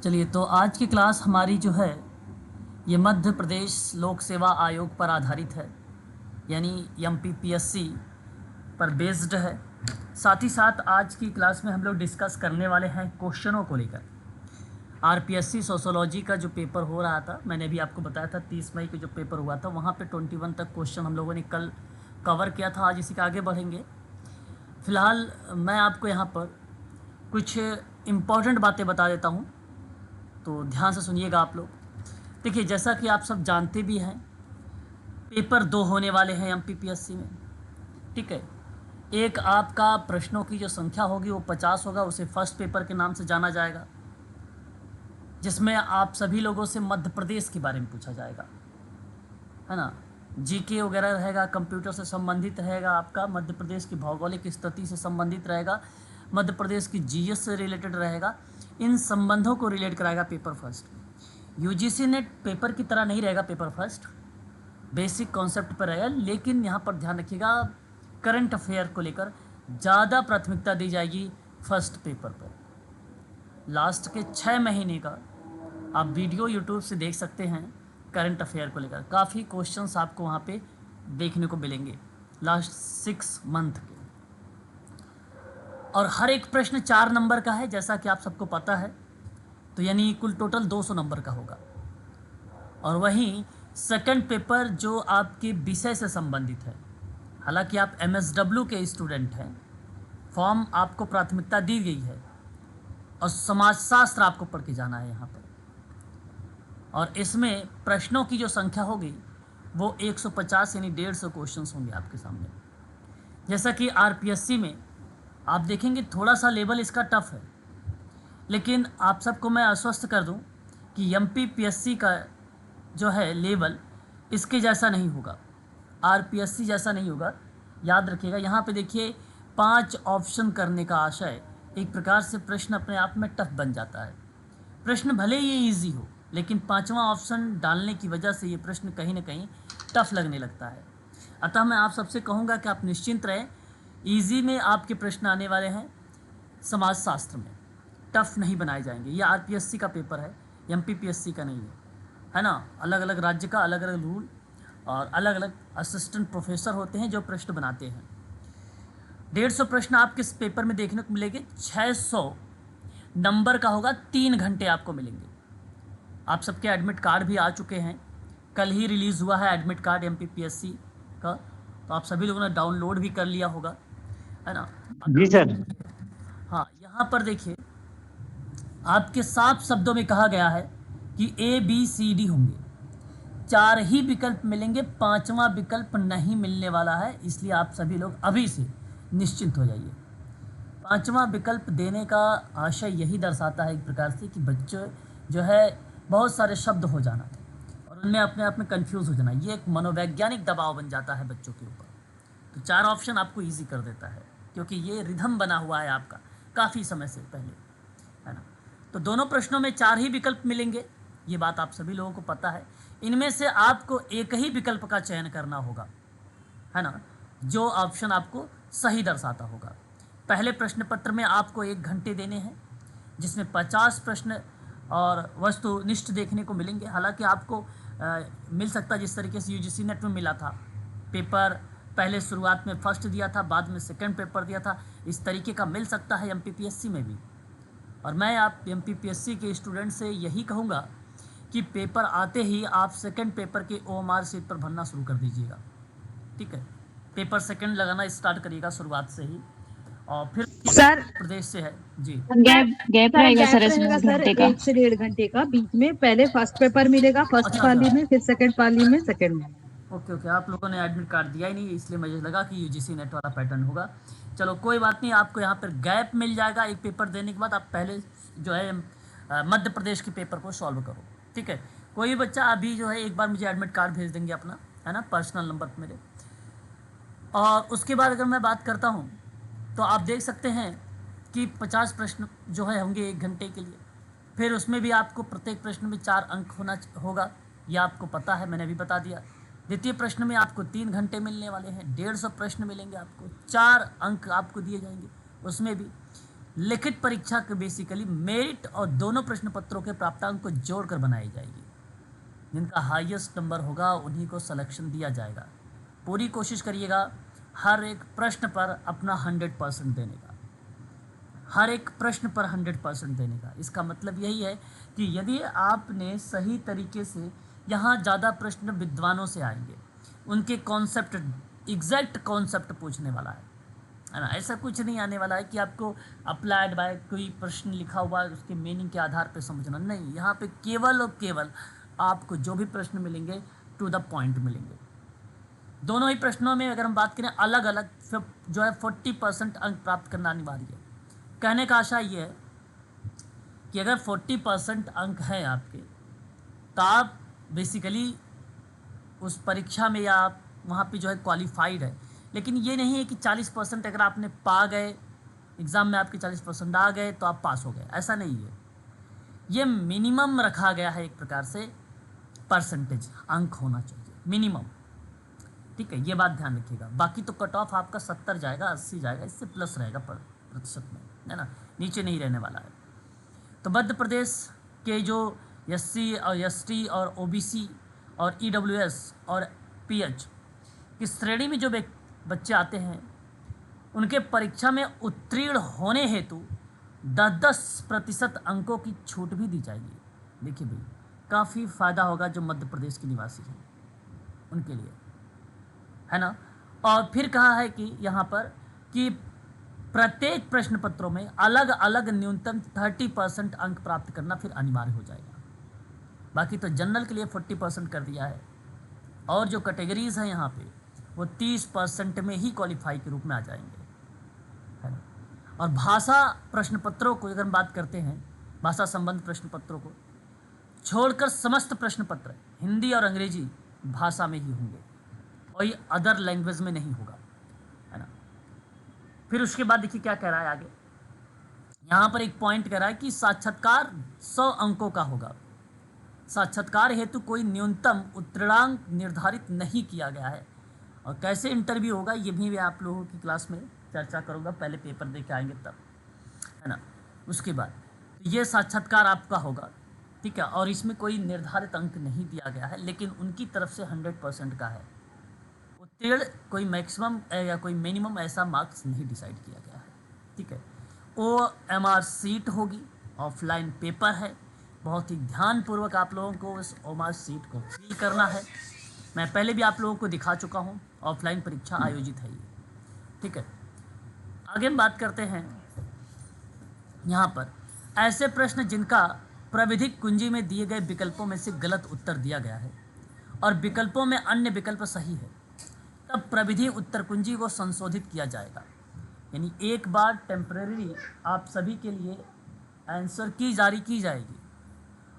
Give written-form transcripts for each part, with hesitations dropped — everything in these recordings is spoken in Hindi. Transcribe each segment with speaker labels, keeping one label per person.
Speaker 1: चलिए, तो आज की क्लास हमारी जो है ये मध्य प्रदेश लोक सेवा आयोग पर आधारित है, यानी एमपीपीएससी पर बेस्ड है। साथ ही साथ आज की क्लास में हम लोग डिस्कस करने वाले हैं क्वेश्चनों को लेकर। आरपीएससी सोशोलॉजी का जो पेपर हो रहा था, मैंने भी आपको बताया था 30 मई को जो पेपर हुआ था, वहाँ पे 21 तक क्वेश्चन हम लोगों ने कल कवर किया था। आज इसी के आगे बढ़ेंगे। फ़िलहाल मैं आपको यहाँ पर कुछ इम्पॉर्टेंट बातें बता देता हूँ, तो ध्यान से सुनिएगा आप लोग। देखिए, जैसा कि आप सब जानते भी हैं, पेपर 2 होने वाले हैं एमपीपीएससी में। ठीक है, एक आपका प्रश्नों की जो संख्या होगी वो 50 होगा, उसे फर्स्ट पेपर के नाम से जाना जाएगा, जिसमें आप सभी लोगों से मध्य प्रदेश के बारे में पूछा जाएगा, है ना। जीके वगैरह रहेगा, कंप्यूटर से संबंधित रहेगा, आपका मध्य प्रदेश की भौगोलिक स्थिति से संबंधित रहेगा, मध्य प्रदेश की जीएस से रिलेटेड रहेगा। इन संबंधों को रिलेट कराएगा paper first. UGC net paper की तरह नहीं रहेगा पेपर फर्स्ट, बेसिक कॉन्सेप्ट पर रहेगा, लेकिन यहाँ पर ध्यान रखिएगा, करंट अफेयर को लेकर ज़्यादा प्राथमिकता दी जाएगी फर्स्ट पेपर पर। लास्ट के 6 महीने का आप वीडियो यूट्यूब से देख सकते हैं, करंट अफेयर को लेकर काफ़ी क्वेश्चंस आपको वहाँ पे देखने को मिलेंगे लास्ट 6 मंथ के। और हर एक प्रश्न 4 नंबर का है, जैसा कि आप सबको पता है, तो यानी कुल टोटल 200 नंबर का होगा। और वहीं सेकंड पेपर जो आपके विषय से संबंधित है, हालांकि आप एमएसडब्ल्यू के स्टूडेंट हैं, फॉर्म आपको प्राथमिकता दी गई है और समाजशास्त्र आपको पढ़ के जाना है यहाँ पर। और इसमें प्रश्नों की जो संख्या होगी वो 150 यानी 150 क्वेश्चंस होंगे आपके सामने। जैसा कि आरपीएससी में आप देखेंगे थोड़ा सा लेवल इसका टफ है, लेकिन आप सबको मैं आश्वस्त कर दूं कि एमपीपीएससी का जो है लेवल इसके जैसा नहीं होगा, आरपीएससी जैसा नहीं होगा। याद रखिएगा, यहाँ पे देखिए 5 ऑप्शन करने का आशय, एक प्रकार से प्रश्न अपने आप में टफ बन जाता है। प्रश्न भले ही ईजी हो, लेकिन 5वां ऑप्शन डालने की वजह से ये प्रश्न कहीं ना कहीं टफ लगने लगता है। अतः मैं आप सबसे कहूँगा कि आप निश्चिंत रहें, ईजी में आपके प्रश्न आने वाले हैं, समाजशास्त्र में टफ नहीं बनाए जाएंगे। ये आरपीएससी का पेपर है, एमपीपीएससी का नहीं है ना। अलग अलग राज्य का अलग अलग रूल और अलग अलग असिस्टेंट प्रोफेसर होते हैं जो प्रश्न बनाते हैं। 150 प्रश्न आपके इस पेपर में देखने को मिलेंगे। 600 नंबर का होगा, 3 घंटे आपको मिलेंगे। आप सबके एडमिट कार्ड भी आ चुके हैं, कल ही रिलीज़ हुआ है एडमिट कार्ड एमपीपीएससी का, तो आप सभी लोगों ने डाउनलोड भी कर लिया होगा, है ना।
Speaker 2: जी सर।
Speaker 1: हाँ, यहाँ पर देखिए आपके साफ शब्दों में कहा गया है कि ए बी सी डी होंगे, 4 ही विकल्प मिलेंगे, 5वां विकल्प नहीं मिलने वाला है। इसलिए आप सभी लोग अभी से निश्चिंत हो जाइए। 5वां विकल्प देने का आशय यही दर्शाता है एक प्रकार से कि बच्चे जो है बहुत सारे शब्द हो जाना और उनमें अपने आप में कंफ्यूज हो जाना, ये एक मनोवैज्ञानिक दबाव बन जाता है बच्चों के ऊपर। तो 4 ऑप्शन आपको ईजी कर देता है, क्योंकि ये रिधम बना हुआ है आपका काफ़ी समय से पहले, है ना। तो दोनों प्रश्नों में 4 ही विकल्प मिलेंगे, ये बात आप सभी लोगों को पता है। इनमें से आपको एक ही विकल्प का चयन करना होगा, है ना, जो ऑप्शन आपको सही दर्शाता होगा। पहले प्रश्न पत्र में आपको 1 घंटे देने हैं, जिसमें 50 प्रश्न और वस्तुनिष्ठ देखने को मिलेंगे। हालांकि आपको मिल सकता है जिस तरीके से यूजीसी नेट में मिला था, पेपर पहले शुरुआत में फर्स्ट दिया था, बाद में सेकंड पेपर दिया था, इस तरीके का मिल सकता है एमपीपीएससी में भी। और मैं आप एमपीपीएससी के स्टूडेंट से यही कहूँगा कि पेपर आते ही आप सेकंड पेपर के ओएमआर शीट पर भरना शुरू कर दीजिएगा। ठीक है, पेपर सेकंड लगाना स्टार्ट करिएगा शुरुआत से ही। और फिर
Speaker 3: सर
Speaker 1: प्रदेश से है जी,
Speaker 3: गैप रहेगा सर इसमें
Speaker 4: सर
Speaker 3: घंटे का।
Speaker 4: 1 से 1.5 घंटे का बीच में। पहले फर्स्ट पेपर मिलेगा फर्स्ट
Speaker 1: अच्छा
Speaker 4: पाली
Speaker 1: अच्छा,
Speaker 4: में, फिर सेकंड पाली में सेकंड में।
Speaker 1: ओके ओके, आप लोगों ने एडमिट कार्ड दिया ही नहीं, इसलिए मुझे लगा कि यूजीसी नेट वाला पैटर्न होगा। चलो कोई बात नहीं, आपको यहाँ पर गैप मिल जाएगा। एक पेपर देने के बाद आप पहले जो है मध्य प्रदेश के पेपर को सॉल्व करो। ठीक है, कोई भी बच्चा अभी जो है एक बार मुझे एडमिट कार्ड भेज देंगे अपना, है ना, पर्सनल नंबर पर मेरे। और उसके बाद अगर मैं बात करता हूँ तो आप देख सकते हैं कि 50 प्रश्न जो है होंगे 1 घंटे के लिए। फिर उसमें भी आपको प्रत्येक प्रश्न में 4 अंक होगा, यह आपको पता है, मैंने अभी बता दिया। द्वितीय प्रश्न में आपको 3 घंटे मिलने वाले हैं, 150 प्रश्न मिलेंगे आपको, 4 अंक आपको दिए जाएंगे उसमें भी। लिखित परीक्षा के बेसिकली मेरिट और दोनों प्रश्न पत्रों के प्राप्तांक को जोड़कर बनाई जाएगी। जिनका हाईएस्ट नंबर होगा उन्हीं को सिलेक्शन दिया जाएगा। पूरी कोशिश करिएगा हर एक प्रश्न पर अपना 100% देने का, हर एक प्रश्न पर 100% देने का। इसका मतलब यही है कि यदि आपने सही तरीके से, यहाँ ज़्यादा प्रश्न विद्वानों से आएंगे, उनके कॉन्सेप्ट, एग्जैक्ट कॉन्सेप्ट पूछने वाला है ना। ऐसा कुछ नहीं आने वाला है कि आपको अप्लाइड बाय कोई प्रश्न लिखा हुआ है उसके मीनिंग के आधार पर समझना, नहीं। यहाँ पे केवल और केवल आपको जो भी प्रश्न मिलेंगे टू द पॉइंट मिलेंगे। दोनों ही प्रश्नों में अगर हम बात करें अलग अलग जो है 40% अंक प्राप्त करना अनिवार्य है। कहने का आशा ये है कि अगर 40% अंक हैं आपके तो आप बेसिकली उस परीक्षा में या आप वहाँ पे जो है क्वालिफाइड है। लेकिन ये नहीं है कि 40% अगर आपने पा गए, एग्ज़ाम में आपके 40% आ गए तो आप पास हो गए, ऐसा नहीं है। ये मिनिमम रखा गया है, एक प्रकार से परसेंटेज अंक होना चाहिए मिनिमम, ठीक है। ये बात ध्यान रखिएगा। बाकी तो कट ऑफ आपका 70 जाएगा, 80 जाएगा, इससे प्लस रहेगा प्रतिशत में, है ना, नीचे नहीं रहने वाला है। तो मध्य प्रदेश के जो SC और ST और OBC और EWS और PH की श्रेणी में जो बच्चे आते हैं उनके परीक्षा में उत्तीर्ण होने हेतु 10% अंकों की छूट भी दी जाएगी। देखिए भाई, काफ़ी फ़ायदा होगा जो मध्य प्रदेश के निवासी हैं उनके लिए, है ना। और फिर कहा है कि यहाँ पर कि प्रत्येक प्रश्न पत्रों में अलग अलग न्यूनतम 30% अंक प्राप्त करना फिर अनिवार्य हो जाएगा। बाकी तो जनरल के लिए 40% कर दिया है, और जो कैटेगरीज हैं यहाँ पे वो 30% में ही क्वालिफाई के रूप में आ जाएंगे, है ना। और भाषा प्रश्न पत्रों को अगर हम बात करते हैं, भाषा संबंध प्रश्न पत्रों को छोड़कर समस्त प्रश्न पत्र हिंदी और अंग्रेजी भाषा में ही होंगे, कोई अदर लैंग्वेज में नहीं होगा, है ना। फिर उसके बाद देखिए क्या कह रहा है आगे। यहाँ पर एक पॉइंट कह रहा है कि साक्षात्कार 100 अंकों का होगा। साक्षात्कार हेतु कोई न्यूनतम उत्तीर्णांक निर्धारित नहीं किया गया है। और कैसे इंटरव्यू होगा ये भी मैं आप लोगों की क्लास में चर्चा करूँगा, पहले पेपर दे के आएंगे तब, है ना। उसके बाद ये साक्षात्कार आपका होगा, ठीक है। और इसमें कोई निर्धारित अंक नहीं दिया गया है, लेकिन उनकी तरफ से 100% का है। उत्तीर्ण कोई मैक्सिमम या कोई मिनिमम ऐसा मार्क्स नहीं डिसाइड किया गया है, ठीक है। OMR सीट होगी, ऑफलाइन पेपर है। बहुत ही ध्यानपूर्वक आप लोगों को उस OMR सीट को फिल करना है। मैं पहले भी आप लोगों को दिखा चुका हूँ, ऑफलाइन परीक्षा आयोजित है ये, ठीक है। आगे हम बात करते हैं यहाँ पर ऐसे प्रश्न जिनका प्राविधिक कुंजी में दिए गए विकल्पों में से गलत उत्तर दिया गया है और विकल्पों में अन्य विकल्प सही है, तब प्रविधि उत्तर कुंजी को संशोधित किया जाएगा। यानी एक बार टेम्परेरी आप सभी के लिए आंसर की जारी की जाएगी,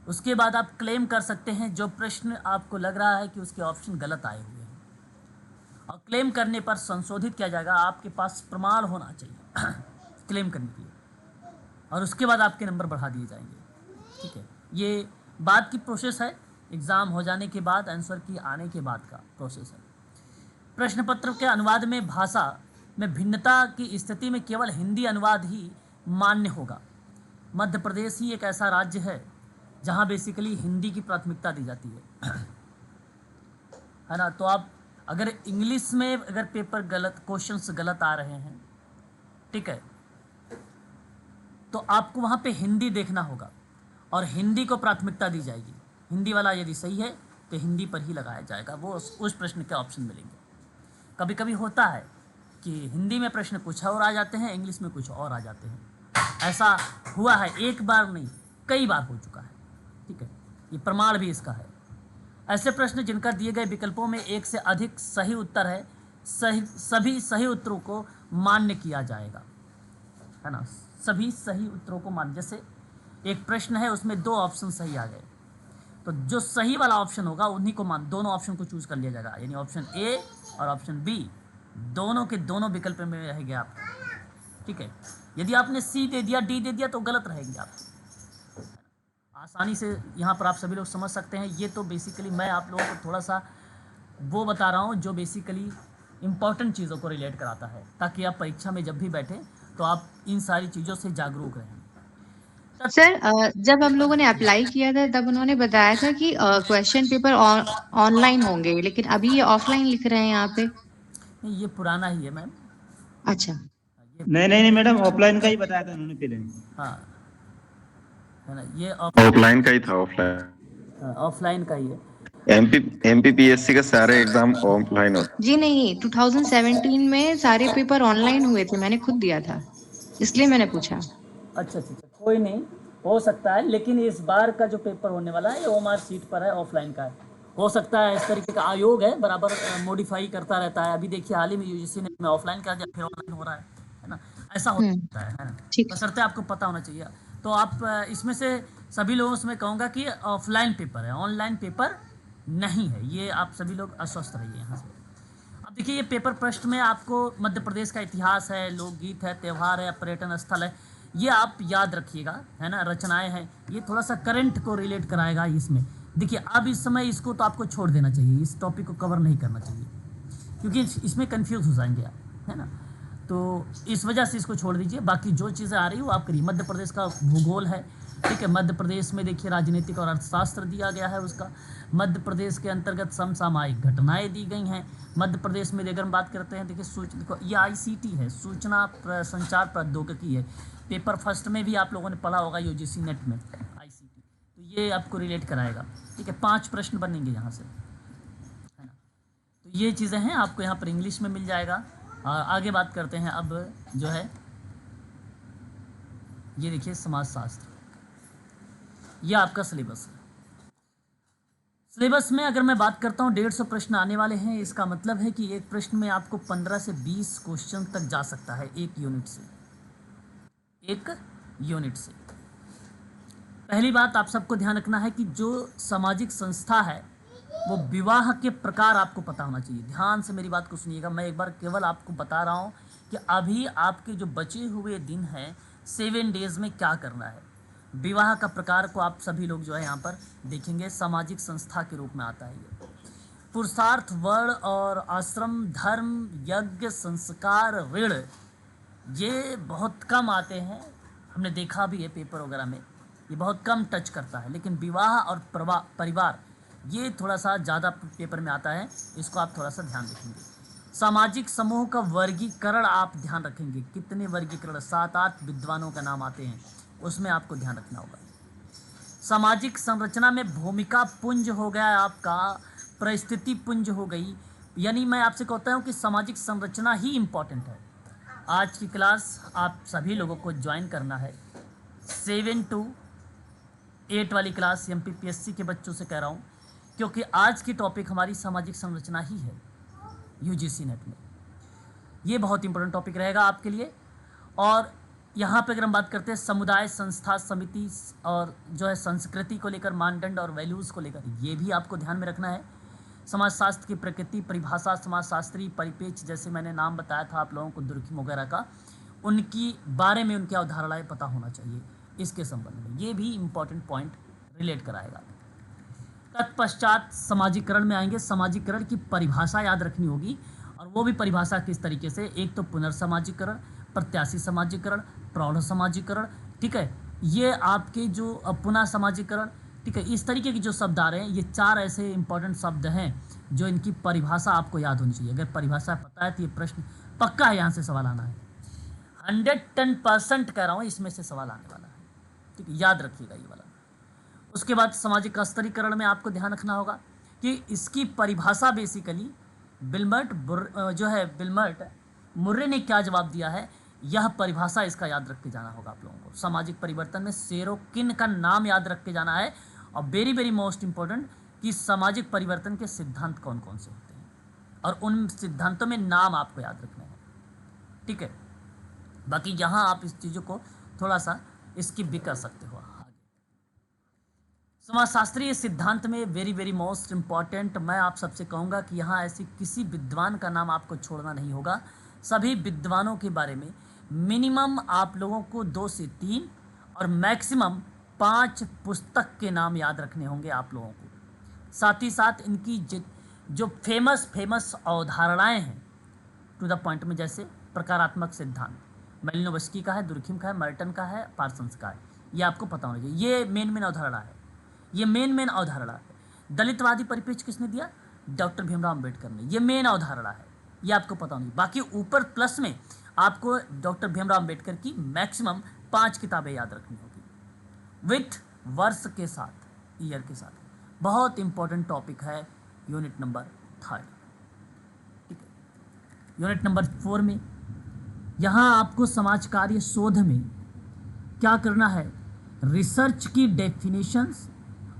Speaker 1: उसके बाद आप क्लेम कर सकते हैं जो प्रश्न आपको लग रहा है कि उसके ऑप्शन गलत आए हुए हैं, और क्लेम करने पर संशोधित किया जाएगा। आपके पास प्रमाण होना चाहिए क्लेम करने के लिए, और उसके बाद आपके नंबर बढ़ा दिए जाएंगे, ठीक है। ये बाद की प्रोसेस है, एग्ज़ाम हो जाने के बाद, आंसर की आने के बाद का प्रोसेस है। प्रश्न पत्र के अनुवाद में भाषा में भिन्नता की स्थिति में केवल हिंदी अनुवाद ही मान्य होगा। मध्य प्रदेश ही एक ऐसा राज्य है जहाँ बेसिकली हिंदी की प्राथमिकता दी जाती है ना। तो आप अगर इंग्लिश में अगर पेपर गलत, क्वेश्चंस गलत आ रहे हैं, ठीक है, तो आपको वहाँ पे हिंदी देखना होगा और हिंदी को प्राथमिकता दी जाएगी। हिंदी वाला यदि सही है तो हिंदी पर ही लगाया जाएगा, वो उस प्रश्न के ऑप्शन मिलेंगे। कभी कभी होता है कि हिंदी में प्रश्न कुछ और आ जाते हैं, इंग्लिश में कुछ और आ जाते हैं। ऐसा हुआ है, एक बार नहीं कई बार हो चुका है, ठीक है। ये प्रमाण भी इसका है। ऐसे प्रश्न जिनका दिए गए विकल्पों में एक से अधिक सही उत्तर है, सभी सही उत्तरों को मान्य किया जाएगा, है ना। सभी सही उत्तरों को मान्य, जैसे एक प्रश्न है उसमें 2 ऑप्शन सही आ गए, तो जो सही वाला ऑप्शन होगा उन्हीं को दोनों ऑप्शन को चूज कर लिया जाएगा। यानी ऑप्शन A और ऑप्शन B दोनों के दोनों विकल्प में रहेंगे आप, ठीक है। यदि आपने C दे दिया, D दे दिया तो गलत रहेगी आप। आसानी से यहाँ पर आप सभी लोग समझ सकते हैं। ये तो बेसिकली मैं आप लोगों को थोड़ा सा वो बता रहा हूँ जो बेसिकली इम्पॉर्टेंट चीज़ों को रिलेट कराता है, ताकि आप परीक्षा में जब भी बैठें तो आप इन सारी चीज़ों से जागरूक रहें।
Speaker 3: सर जब हम लोगों ने अप्लाई किया था तब उन्होंने बताया था कि क्वेश्चन पेपर ऑनलाइन होंगे, लेकिन अभी ये ऑफलाइन लिख रहे हैं यहाँ पे।
Speaker 1: नहीं, ये पुराना ही है मैम।
Speaker 3: अच्छा।
Speaker 1: ये
Speaker 2: नहीं नहीं नहीं मैडम, ऑफलाइन का ही बताया था उन्होंने पहले।
Speaker 1: हाँ, है ना, ये
Speaker 5: ऑफलाइन का ही था, ऑफलाइन।
Speaker 1: ऑफलाइन का ही है।
Speaker 5: एमपीपीएससी का सारे एग्जाम ऑफलाइन होते।
Speaker 3: जी नहीं, 2017 में सारे पेपर ऑनलाइन हुए थे, मैंने खुद दिया था, इसलिए मैंने पूछा।
Speaker 1: अच्छा अच्छा अच्छा, कोई नहीं, हो सकता है, लेकिन इस बार का जो पेपर होने वाला है ये ओएमआर सीट पर है, ऑफलाइन का है। हो सकता है इस तरीके का आयोग है, बराबर मॉडिफाई करता रहता है। अभी देखिए हाल ही में यूजीसी ने ऑफलाइन कर दिया, फिर ऑनलाइन हो रहा है ना, ऐसा हो सकता है ना।
Speaker 3: ठीक।
Speaker 1: बशर्ते आपको पता होना चाहिए। तो आप इसमें से सभी लोगों से मैं कहूँगा कि ऑफलाइन पेपर है, ऑनलाइन पेपर नहीं है, ये आप सभी लोग आश्वस्त रहिए यहाँ से। अब देखिए ये पेपर प्रश्न में आपको मध्य प्रदेश का इतिहास है, लोकगीत है, त्यौहार है, पर्यटन स्थल है, ये आप याद रखिएगा, है ना, रचनाएं हैं, ये थोड़ा सा करंट को रिलेट कराएगा इसमें। देखिए अब इस समय इसको तो आपको छोड़ देना चाहिए, इस टॉपिक को कवर नहीं करना चाहिए, क्योंकि इसमें कंफ्यूज हो जाएंगे आप, है ना। तो इस वजह से इसको छोड़ दीजिए, बाकी जो चीज़ें आ रही हो आप करिए। मध्य प्रदेश का भूगोल है, ठीक है, मध्य प्रदेश में देखिए राजनीतिक और अर्थशास्त्र दिया गया है उसका। मध्य प्रदेश के अंतर्गत समसामयिक घटनाएं दी गई हैं। मध्य प्रदेश में अगर हम बात करते हैं, देखिए देखो ये आईसीटी है, सूचना संचार प्रौद्योगिकी है। पेपर फर्स्ट में भी आप लोगों ने पढ़ा होगा यूजीसी नेट में आईसीटी, तो ये आपको रिलेट कराएगा, ठीक है। 5 प्रश्न बनेंगे यहाँ से, है ना। तो ये चीज़ें हैं, आपको यहाँ पर इंग्लिश में मिल जाएगा। आगे बात करते हैं अब जो है, ये देखिए समाजशास्त्र, ये आपका सिलेबस है। सिलेबस में अगर मैं बात करता हूँ 150 प्रश्न आने वाले हैं, इसका मतलब है कि एक प्रश्न में आपको 15 से 20 क्वेश्चन तक जा सकता है एक यूनिट से, एक यूनिट से। पहली बात आप सबको ध्यान रखना है कि जो सामाजिक संस्था है वो विवाह के प्रकार आपको पता होना चाहिए। ध्यान से मेरी बात को सुनिएगा, मैं एक बार केवल आपको बता रहा हूँ कि अभी आपके जो बचे हुए दिन हैं 7 डेज में क्या करना है। विवाह का प्रकार को आप सभी लोग जो है यहाँ पर देखेंगे, सामाजिक संस्था के रूप में आता है ये। पुरुषार्थ, वर्ण और आश्रम, धर्म, यज्ञ, संस्कार, ऋण, ये बहुत कम आते हैं, हमने देखा भी है पेपर वगैरह में, ये बहुत कम टच करता है। लेकिन विवाह और परिवार ये थोड़ा सा ज़्यादा पेपर में आता है, इसको आप थोड़ा सा ध्यान रखेंगे। सामाजिक समूह का वर्गीकरण आप ध्यान रखेंगे, कितने वर्गीकरण, 7-8 विद्वानों का नाम आते हैं, उसमें आपको ध्यान रखना होगा। सामाजिक संरचना में भूमिका पुंज हो गया आपका, परिस्थिति पुंज हो गई, यानी मैं आपसे कहता हूँ कि सामाजिक संरचना ही इम्पॉर्टेंट है। आज की क्लास आप सभी लोगों को ज्वाइन करना है, 7 to 8 वाली क्लास एमपीपीएससी के बच्चों से कह रहा हूँ, क्योंकि आज की टॉपिक हमारी सामाजिक संरचना ही है यूजीसी नेट में। ये बहुत इंपॉर्टेंट टॉपिक रहेगा आपके लिए। और यहाँ पे अगर हम बात करते हैं समुदाय, संस्था, समिति और जो है संस्कृति को लेकर, मानदंड और वैल्यूज़ को लेकर, ये भी आपको ध्यान में रखना है। समाजशास्त्र की प्रकृति, परिभाषा, समाजशास्त्री परिपेक्ष, जैसे मैंने नाम बताया था आप लोगों को दुर्खिम वगैरह का, उनकी बारे में उनकी अवधारणाएँ पता होना चाहिए इसके संबंध में, ये भी इम्पॉर्टेंट पॉइंट रिलेट कराएगा। तत्पश्चात समाजीकरण में आएंगे। समाजीकरण की परिभाषा याद रखनी होगी, और वो भी परिभाषा किस तरीके से, एक तो पुनर्समाजीकरण, प्रत्याशी समाजीकरण, प्रौढ़ समाजीकरण, ठीक है, ये आपके जो पुनः समाजीकरण, ठीक है, इस तरीके के जो शब्द आ रहे हैं, ये 4 ऐसे इंपॉर्टेंट शब्द हैं जो इनकी परिभाषा आपको याद होनी चाहिए। अगर परिभाषा पता है तो ये प्रश्न पक्का है, यहाँ से सवाल आना है, 110% कह रहा हूँ, इसमें से सवाल आने वाला है, ठीक है, याद रखिएगा ये वाला। उसके बाद सामाजिक स्तरीकरण में आपको ध्यान रखना होगा कि इसकी परिभाषा बेसिकली बिलमर्ट मुर्रे ने क्या जवाब दिया है, यह परिभाषा इसका याद रख के जाना होगा आप लोगों को। सामाजिक परिवर्तन में सेरोकिन का नाम याद रख के जाना है, और वेरी वेरी मोस्ट इम्पोर्टेंट कि सामाजिक परिवर्तन के सिद्धांत कौन कौन से होते हैं, और उन सिद्धांतों में नाम आपको याद रखने हैं, ठीक है। बाकी यहाँ आप इस चीज़ों को थोड़ा सा स्किप भी कर सकते हो। समाजशास्त्रीय सिद्धांत में वेरी वेरी मोस्ट इम्पॉर्टेंट, मैं आप सबसे कहूँगा कि यहाँ ऐसी किसी विद्वान का नाम आपको छोड़ना नहीं होगा। सभी विद्वानों के बारे में मिनिमम आप लोगों को 2 से 3 और मैक्सिमम 5 पुस्तक के नाम याद रखने होंगे आप लोगों को। साथ ही साथ इनकी जो फेमस अवधारणाएं हैं टू द पॉइंट में, जैसे प्रकारात्मक सिद्धांत, मेलिनोवस्की का है, दुर्खिम का है, मर्टन का है, पार्सन्स का है। ये आपको पता होना चाहिए। ये मेन अवधारणा है, ये मेन अवधारणा है। दलितवादी परिप्रेक्ष्य किसने दिया? डॉक्टर भीमराव अम्बेडकर ने। ये मेन अवधारणा है, ये आपको पता होनी। बाकी ऊपर प्लस में आपको डॉक्टर भीमराव अम्बेडकर की मैक्सिमम 5 किताबें याद रखनी होगी विथ वर्ष के साथ, ईयर के साथ। बहुत इंपॉर्टेंट टॉपिक है यूनिट नंबर 3। ठीक है, यूनिट नंबर 4 में यहाँ आपको समाज कार्य शोध में क्या करना है? रिसर्च की डेफिनेशंस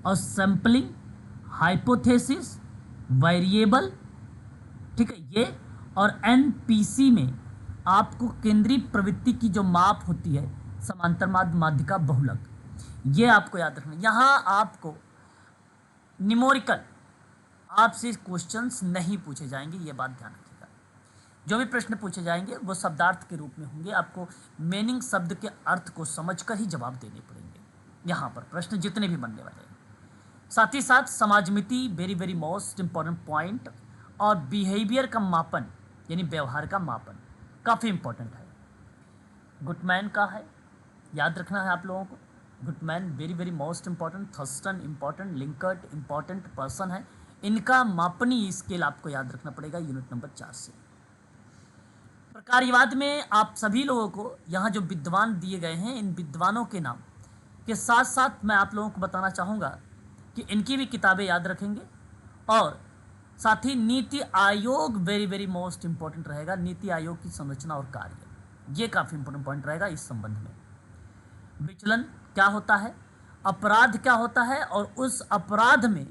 Speaker 1: और सैम्पलिंग, हाइपोथेसिस, वेरिएबल, ठीक है, ये और एनपीसी में आपको केंद्रीय प्रवृत्ति की जो माप होती है, समांतर माध्य, माध्यिका, बहुलक, ये आपको याद रखना। यहाँ आपको न्यूमेरिकल आपसे क्वेश्चंस नहीं पूछे जाएंगे, ये बात ध्यान रखिएगा। जो भी प्रश्न पूछे जाएंगे वो शब्दार्थ के रूप में होंगे। आपको मीनिंग, शब्द के अर्थ को समझकर ही जवाब देने पड़ेंगे यहाँ पर प्रश्न जितने भी बनने वाले हैं। साथ ही साथ समाजमिति, वेरी मोस्ट इंपॉर्टेंट पॉइंट, और बिहेवियर का मापन यानी व्यवहार का मापन काफ़ी इंपॉर्टेंट है। गुटमैन का है, याद रखना है आप लोगों को। Guttman very most important, Thurstone important, Likert important person है। इनका मापनी स्केल आपको याद रखना पड़ेगा यूनिट नंबर 4 से। प्रकार्यवाद में आप सभी लोगों को यहाँ जो विद्वान दिए गए हैं, इन विद्वानों के नाम के साथ साथ मैं आप लोगों को बताना चाहूँगा कि इनकी भी किताबें याद रखेंगे। और साथ ही NITI Aayog very most important रहेगा। नीति आयोग की संरचना और कार्य, ये काफ़ी इंपॉर्टेंट पॉइंट रहेगा इस संबंध में। विचलन क्या होता है, अपराध क्या होता है, और उस अपराध में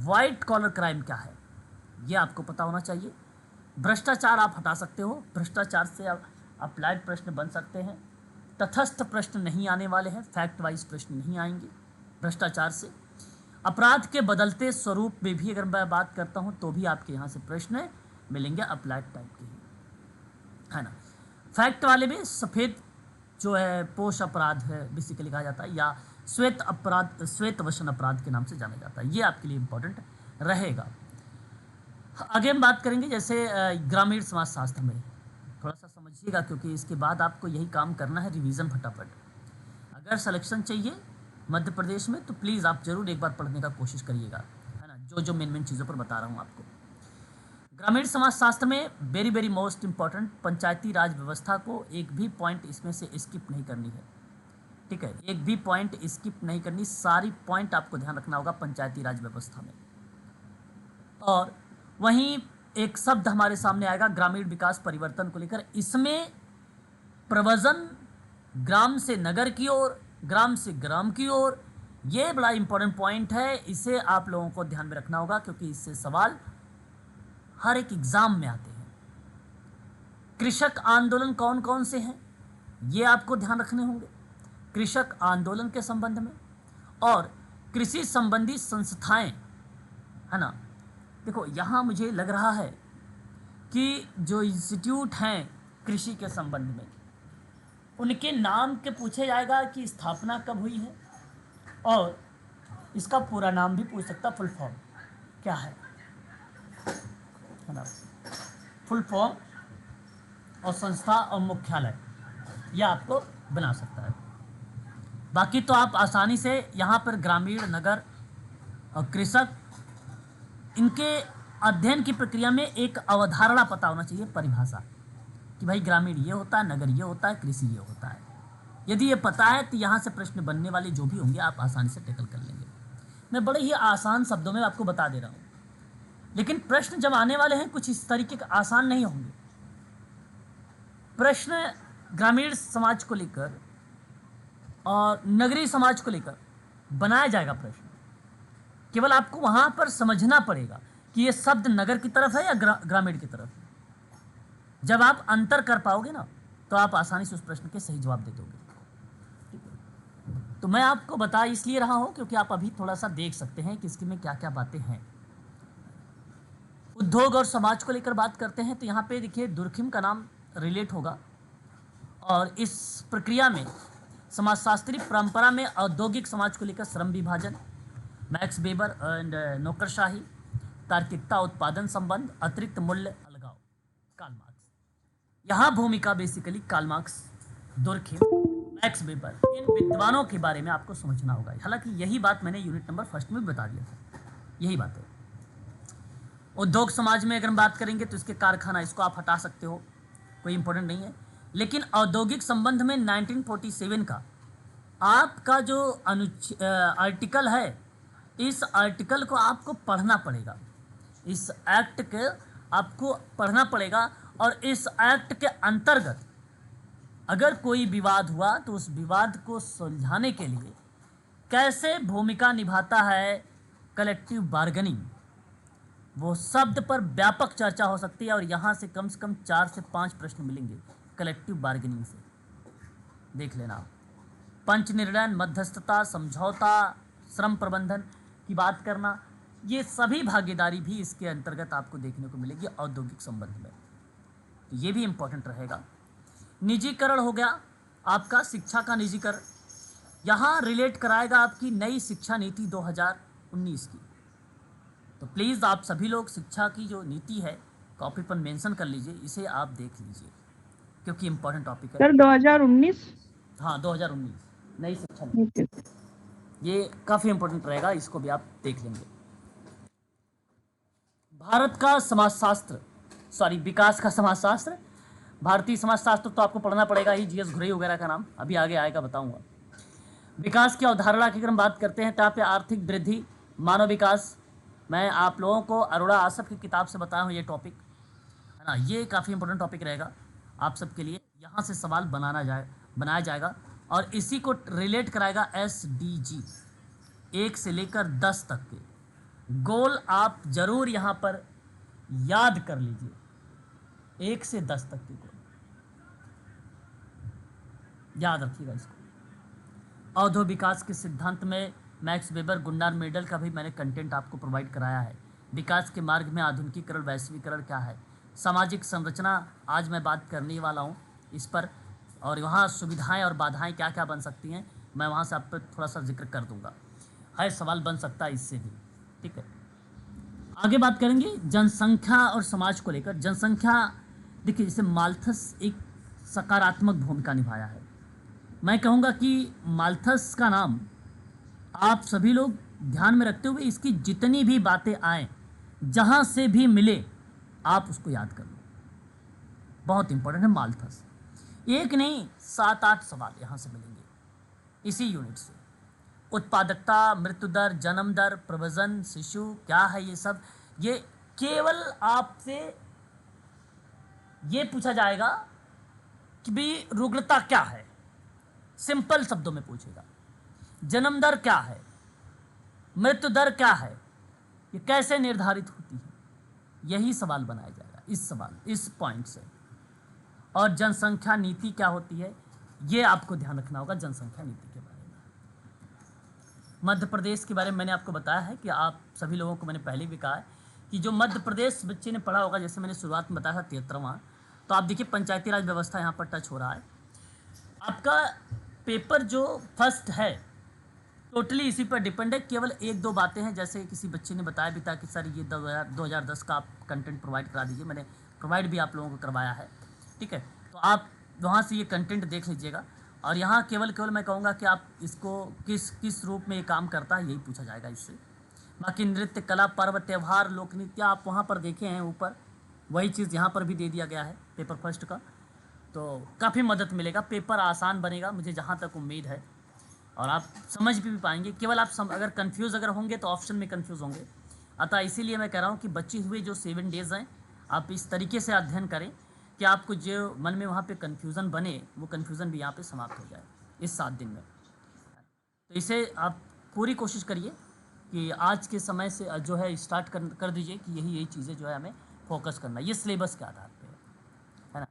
Speaker 1: वाइट कॉलर क्राइम क्या है, ये आपको पता होना चाहिए। भ्रष्टाचार आप हटा सकते हो, भ्रष्टाचार से अप्लाइड प्रश्न बन सकते हैं। तटस्थ प्रश्न नहीं आने वाले हैं, फैक्ट वाइज प्रश्न नहीं आएंगे भ्रष्टाचार से। अपराध के बदलते स्वरूप में भी अगर मैं बात करता हूं तो भी आपके यहाँ से प्रश्न मिलेंगे अप्लाइड टाइप के ही, है ना। फैक्ट वाले में सफ़ेद जो है पोष अपराध है बेसिकली कहा जाता है, या श्वेत अपराध, श्वेत वसन अपराध के नाम से जाना जाता है। ये आपके लिए इंपॉर्टेंट रहेगा। आगे हम बात करेंगे जैसे ग्रामीण समाज शास्त्र में, थोड़ा सा समझिएगा क्योंकि इसके बाद आपको यही काम करना है, रिवीजन फटाफट। अगर सिलेक्शन चाहिए मध्य प्रदेश में तो प्लीज़ आप जरूर एक बार पढ़ने का कोशिश करिएगा, है ना, जो मेन चीज़ों पर बता रहा हूँ आपको। ग्रामीण समाज शास्त्र में वेरी मोस्ट इंपॉर्टेंट, पंचायती राज व्यवस्था को एक भी पॉइंट इसमें से स्किप नहीं करनी है। ठीक है, एक भी पॉइंट स्किप नहीं करनी, सारी पॉइंट आपको ध्यान रखना होगा पंचायती राज व्यवस्था में। और वहीं एक शब्द हमारे सामने आएगा ग्रामीण विकास परिवर्तन को लेकर। इसमें प्रवजन ग्राम से नगर की ओर, ग्राम से ग्राम की ओर, ये बड़ा इंपॉर्टेंट पॉइंट है। इसे आप लोगों को ध्यान में रखना होगा क्योंकि इससे सवाल हर एक एग्जाम में आते हैं। कृषक आंदोलन कौन कौन से हैं ये आपको ध्यान रखने होंगे कृषक आंदोलन के संबंध में, और कृषि संबंधी संस्थाएं, है ना। देखो यहाँ मुझे लग रहा है कि जो इंस्टीट्यूट हैं कृषि के संबंध में, उनके नाम के पूछे जाएगा कि स्थापना कब हुई है, और इसका पूरा नाम भी पूछ सकता, फुल फॉर्म क्या है ना, फुल फॉर्म और संस्था और मुख्यालय, यह आपको बना सकता है। बाकी तो आप आसानी से यहाँ पर ग्रामीण, नगर और कृषक, इनके अध्ययन की प्रक्रिया में एक अवधारणा पता होना चाहिए, परिभाषा, कि भाई ग्रामीण ये होता है, नगर ये होता है, कृषि ये होता है। यदि ये पता है तो यहाँ से प्रश्न बनने वाले जो भी होंगे आप आसानी से टैकल कर लेंगे। मैं बड़े ही आसान शब्दों में आपको बता दे रहा हूँ, लेकिन प्रश्न जब आने वाले हैं कुछ इस तरीके के आसान नहीं होंगे। प्रश्न ग्रामीण समाज को लेकर और नगरीय समाज को लेकर बनाया जाएगा प्रश्न, केवल आपको वहाँ पर समझना पड़ेगा कि ये शब्द नगर की तरफ है या ग्रामीण की तरफ है। जब आप अंतर कर पाओगे ना तो आप आसानी से उस प्रश्न के सही जवाब दे दोगे। तो मैं आपको बता इसलिए रहा हूँ क्योंकि आप अभी थोड़ा सा देख सकते हैं कि इसके में क्या क्या बातें हैं। उद्योग और समाज को लेकर बात करते हैं तो यहाँ पे देखिए दुर्खिम का नाम रिलेट होगा, और इस प्रक्रिया में समाजशास्त्री परंपरा में औद्योगिक समाज को लेकर श्रम विभाजन, मैक्स वेबर एंड नौकरशाही, तार्किकता उत्पादन संबंध, अतिरिक्त मूल्य अलगाव, कार्ल मार्क्स, यहाँ भूमिका basically Karl Marx, Durkheim, Max Weber, इन विद्वानों के बारे में आपको समझना होगा। हालांकि यही बात मैंने यूनिट नंबर फर्स्ट में भी बता दिया था, यही बात है। उद्योग समाज में अगर हम बात करेंगे तो इसके कारखाना, इसको आप हटा सकते हो, कोई इंपॉर्टेंट नहीं है। लेकिन औद्योगिक संबंध में 1947 का आपका जो आर्टिकल है, इस आर्टिकल को आपको पढ़ना पड़ेगा, इस एक्ट के आपको पढ़ना पड़ेगा। और इस एक्ट के अंतर्गत अगर कोई विवाद हुआ तो उस विवाद को सुलझाने के लिए कैसे भूमिका निभाता है कलेक्टिव बार्गेनिंग, वो शब्द पर व्यापक चर्चा हो सकती है। और यहाँ से कम 4 से 5 प्रश्न मिलेंगे कलेक्टिव बार्गेनिंग से, देख लेना। पंच निर्णय, मध्यस्थता, समझौता, श्रम प्रबंधन की बात करना, ये सभी भागीदारी भी इसके अंतर्गत आपको देखने को मिलेगी औद्योगिक संबंध में, तो ये भी इम्पोर्टेंट रहेगा। निजीकरण हो गया आपका, शिक्षा का निजीकरण, यहाँ रिलेट कराएगा आपकी नई शिक्षा नीति 2019 की। तो प्लीज़ आप सभी लोग शिक्षा की जो नीति है कॉपी पर मेंशन कर लीजिए, इसे आप देख लीजिए क्योंकि इम्पोर्टेंट टॉपिक है।
Speaker 4: सर 2019।
Speaker 1: हाँ 2019 नई शिक्षा नीति, ये काफ़ी इम्पोर्टेंट रहेगा, इसको भी आप देख लेंगे। भारत का समाजशास्त्र, सॉरी विकास का समाजशास्त्र, भारतीय समाजशास्त्र तो आपको पढ़ना पड़ेगा ही, जीएस घुरई वगैरह का नाम अभी आगे आएगा, बताऊंगा। विकास की अवधारणा की अगर हम बात करते हैं तो यहाँ पे आर्थिक वृद्धि, मानव विकास, मैं आप लोगों को अरोड़ा आसफ की किताब से बताया हूँ ये टॉपिक, है ना, ये काफ़ी इंपॉर्टेंट टॉपिक रहेगा आप सबके लिए। यहाँ से सवाल बनाया जाएगा और इसी को रिलेट कराएगा SDG 1 से लेकर 10 तक के गोल, आप जरूर यहाँ पर याद कर लीजिए, 1 से 10 तक के गोल याद रखिएगा इसको। औद्योगिक विकास के सिद्धांत में मैक्स वेबर, गुन्नार मेडल का भी मैंने कंटेंट आपको प्रोवाइड कराया है। विकास के मार्ग में आधुनिकीकरण, वैश्वीकरण क्या है, सामाजिक संरचना आज मैं बात करने वाला हूँ इस पर, और वहाँ सुविधाएं और बाधाएं क्या क्या बन सकती हैं, मैं वहाँ से आप पर थोड़ा सा जिक्र कर दूंगा, है सवाल बन सकता है इससे भी, ठीक है। आगे बात करेंगे जनसंख्या और समाज को लेकर। जनसंख्या, देखिए जैसे माल्थस एक सकारात्मक भूमिका निभाया है, मैं कहूँगा कि माल्थस का नाम आप सभी लोग ध्यान में रखते हुए इसकी जितनी भी बातें आएँ, जहाँ से भी मिले आप उसको याद कर लो, बहुत इंपॉर्टेंट है माल्थस। एक नहीं 7-8 सवाल यहाँ से मिलेंगे इसी यूनिट से। उत्पादकता, मृत्यु दर, जन्म दर, प्रव्रजन, शिशु क्या है, ये सब, ये केवल आपसे ये पूछा जाएगा कि भाई रुग्णता क्या है, सिंपल शब्दों में पूछेगा। जन्म दर क्या है, मृत्यु दर क्या है, ये कैसे निर्धारित होती है, यही सवाल बनाया जाएगा इस पॉइंट से। और जनसंख्या नीति क्या होती है, ये आपको ध्यान रखना होगा जनसंख्या नीति के बारे में। मध्य प्रदेश के बारे में मैंने आपको बताया है कि आप सभी लोगों को मैंने पहले भी कहा है कि जो मध्य प्रदेश बच्चे ने पढ़ा होगा, जैसे मैंने शुरुआत में बताया था 73वां, तो आप देखिए पंचायती राज व्यवस्था यहाँ पर टच हो रहा है। आपका पेपर जो फर्स्ट है टोटली इसी पर डिपेंड है, केवल 1-2 बातें हैं, जैसे किसी बच्चे ने बताया भी था कि सर ये 2010 का आप कंटेंट प्रोवाइड करा दीजिए, मैंने प्रोवाइड भी आप लोगों को करवाया है, ठीक है, तो आप वहाँ से ये कंटेंट देख लीजिएगा। और यहाँ केवल मैं कहूँगा कि आप इसको किस रूप में ये काम करता है यही पूछा जाएगा इससे। बाकी नृत्य, कला, पर्व, त्यौहार, लोक नृत्य आप वहाँ पर देखे हैं ऊपर, वही चीज़ यहाँ पर भी दे दिया गया है पेपर फर्स्ट का, तो काफ़ी मदद मिलेगा, पेपर आसान बनेगा मुझे जहाँ तक उम्मीद है, और आप समझ भी पाएंगे। केवल आप अगर कंफ्यूज अगर होंगे तो ऑप्शन में कंफ्यूज होंगे, अतः इसीलिए मैं कह रहा हूँ कि बचे हुए जो 7 डेज़ हैं आप इस तरीके से अध्ययन करें कि आपको जो मन में वहाँ पे कन्फ्यूज़न बने वो कन्फ्यूज़न भी यहाँ पे समाप्त हो जाए इस 7 दिन में। तो इसे आप पूरी कोशिश करिए कि आज के समय से जो है स्टार्ट कर दीजिए कि यही चीज़ें जो है हमें फोकस करना, ये सिलेबस के आधार पे है ना।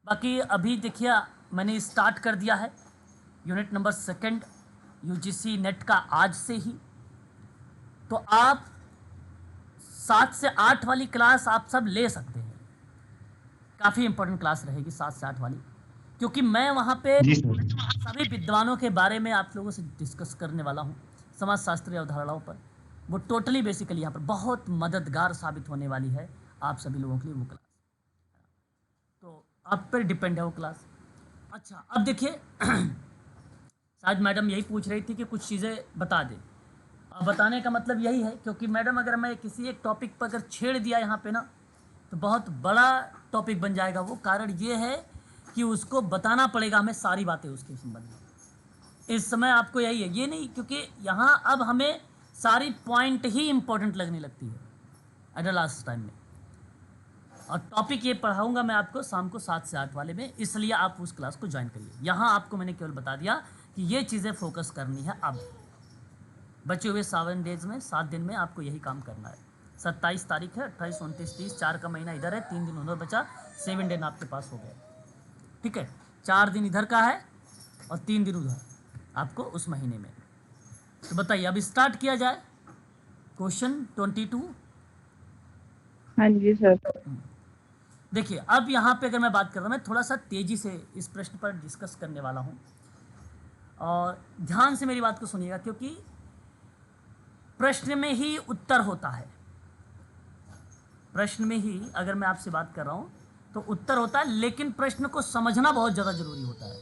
Speaker 1: बाकी अभी देखिए मैंने स्टार्ट कर दिया है यूनिट नंबर 2 UGC नेट का आज से ही, तो आप 7 से 8 वाली क्लास आप सब ले सकते हैं, काफ़ी इंपॉर्टेंट क्लास रहेगी 7 से 8 वाली, क्योंकि मैं वहाँ पे सभी विद्वानों के बारे में आप लोगों से डिस्कस करने वाला हूँ, समाजशास्त्रीय अवधारणाओं पर, वो टोटली बेसिकली यहाँ पर बहुत मददगार साबित होने वाली है आप सभी लोगों के लिए वो क्लास। तो आप पर डिपेंड है वो क्लास। अच्छा अब देखिए शायद मैडम यही पूछ रही थी कि कुछ चीज़ें बता दें। अब बताने का मतलब यही है क्योंकि मैडम अगर मैं किसी एक टॉपिक पर अगर छेड़ दिया यहाँ पे ना तो बहुत बड़ा टॉपिक बन जाएगा वो। कारण ये है कि उसको बताना पड़ेगा हमें सारी बातें उसके संबंध में। इस समय आपको यही है, ये नहीं क्योंकि यहाँ अब हमें सारी पॉइंट ही इम्पोर्टेंट लगने लगती है एट द लास्ट टाइम में। और टॉपिक ये पढ़ाऊंगा मैं आपको शाम को 7 से 8 वाले में, इसलिए आप उस क्लास को ज्वाइन करिए। यहाँ आपको मैंने केवल बता दिया कि ये चीज़ें फोकस करनी है। अब बचे हुए 7 डेज में 7 दिन में आपको यही काम करना है। 27 तारीख है, 28, 29, 30, 4 का महीना इधर है, 3 दिन उधर बचा, 7 दिन आपके पास हो गया। ठीक है, 4 दिन इधर का है और 3 दिन उधर आपको उस महीने में। तो बताइए अब स्टार्ट किया जाए। क्वेश्चन 22।
Speaker 4: हाँ जी सर।
Speaker 1: देखिए अब यहाँ पे अगर मैं बात कर रहा हूँ, मैं थोड़ा सा तेज़ी से इस प्रश्न पर डिस्कस करने वाला हूँ और ध्यान से मेरी बात को सुनिएगा क्योंकि प्रश्न में ही उत्तर होता है। प्रश्न में ही अगर मैं आपसे बात कर रहा हूँ तो उत्तर होता है, लेकिन प्रश्न को समझना बहुत ज़्यादा जरूरी होता है।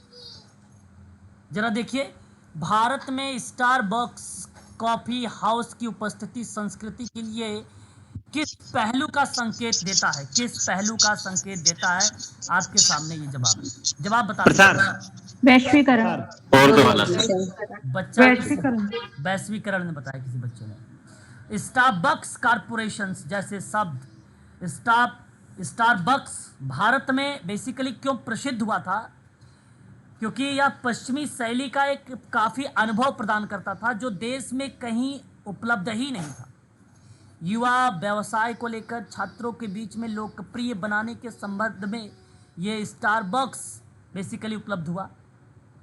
Speaker 1: जरा देखिए, भारत में स्टारबक्स कॉफ़ी हाउस की उपस्थिति संस्कृति के लिए किस पहलू का संकेत देता है? किस पहलू का संकेत देता है? आपके सामने ये जवाब बता
Speaker 2: प्रसार।
Speaker 4: वैश्वीकरण।
Speaker 5: और तो वाला
Speaker 1: बच्चा
Speaker 4: वैश्वीकरण।
Speaker 1: वैश्वीकरण ने बताया किसी बच्चे ने। स्टारबक्स कॉरपोरेशंस जैसे शब्द स्टारबक्स भारत में बेसिकली क्यों प्रसिद्ध हुआ था? क्योंकि यह पश्चिमी शैली का एक काफ़ी अनुभव प्रदान करता था जो देश में कहीं उपलब्ध ही नहीं था। युवा व्यवसाय को लेकर छात्रों के बीच में लोकप्रिय बनाने के संबंध में ये स्टारबक्स बेसिकली उपलब्ध हुआ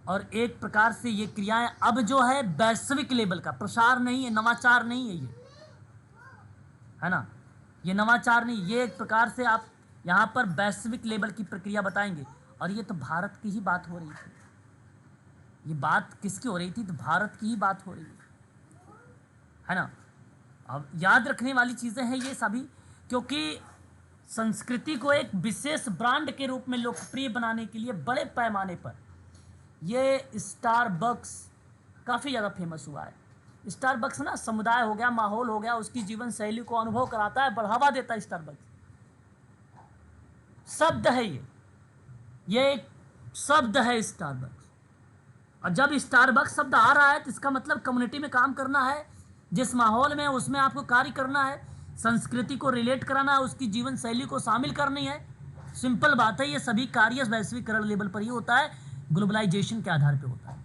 Speaker 1: और एक प्रकार से ये क्रियाएं अब जो है वैश्विक लेवल का प्रसार नहीं है, नवाचार नहीं है, ये है ना, ये नवाचार नहीं, ये एक प्रकार से आप यहाँ पर वैश्विक लेवल की प्रक्रिया बताएंगे। और ये तो भारत की ही बात हो रही थी। ये बात किसकी हो रही थी? तो भारत की ही बात हो रही है ना। अब याद रखने वाली चीज़ें हैं ये सभी, क्योंकि संस्कृति को एक विशेष ब्रांड के रूप में लोकप्रिय बनाने के लिए बड़े पैमाने पर ये स्टारबक्स काफ़ी ज़्यादा फेमस हुआ है। स्टारबक्स ना समुदाय हो गया, माहौल हो गया, उसकी जीवन शैली को अनुभव कराता है, बढ़ावा देता है। स्टारबक्स शब्द है, ये एक शब्द है स्टारबक्स। और जब स्टारबक्स शब्द आ रहा है तो इसका मतलब कम्युनिटी में काम करना है, जिस माहौल में उसमें आपको कार्य करना है, संस्कृति को रिलेट कराना है, उसकी जीवन शैली को शामिल करनी है। सिंपल बात है, ये सभी कार्य वैश्वीकरण लेवल पर ही होता है, ग्लोबलाइजेशन के आधार पर होता है।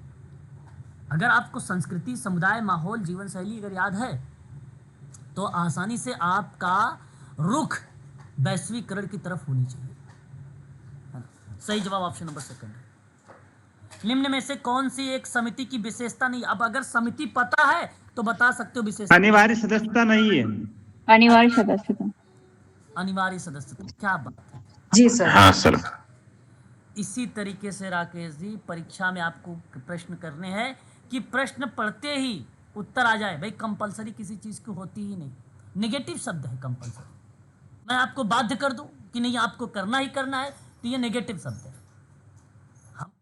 Speaker 1: अगर आपको संस्कृति, समुदाय, माहौल, जीवन शैली अगर याद है तो आसानी से आपका रुख वैश्वीकरण की तरफ होनी चाहिए। सही जवाब ऑप्शन नंबर 2 है। निम्न में से कौन सी एक समिति की विशेषता नहीं? अब अगर समिति पता है तो बता सकते हो विशेषता।
Speaker 2: अनिवार्य सदस्यता नहीं है।
Speaker 4: अनिवार्य सदस्यता।
Speaker 1: अनिवार्य सदस्यता, क्या बात है।
Speaker 4: जी सर।
Speaker 5: हाँ सर।
Speaker 1: इसी तरीके से राकेश जी परीक्षा में आपको प्रश्न करने हैं कि प्रश्न पढ़ते ही उत्तर आ जाए। भाई कंपलसरी किसी चीज़ की होती ही नहीं, नेगेटिव शब्द है कंपलसरी। मैं आपको बाध्य कर दूं कि नहीं आपको करना ही करना है तो ये नेगेटिव शब्द है।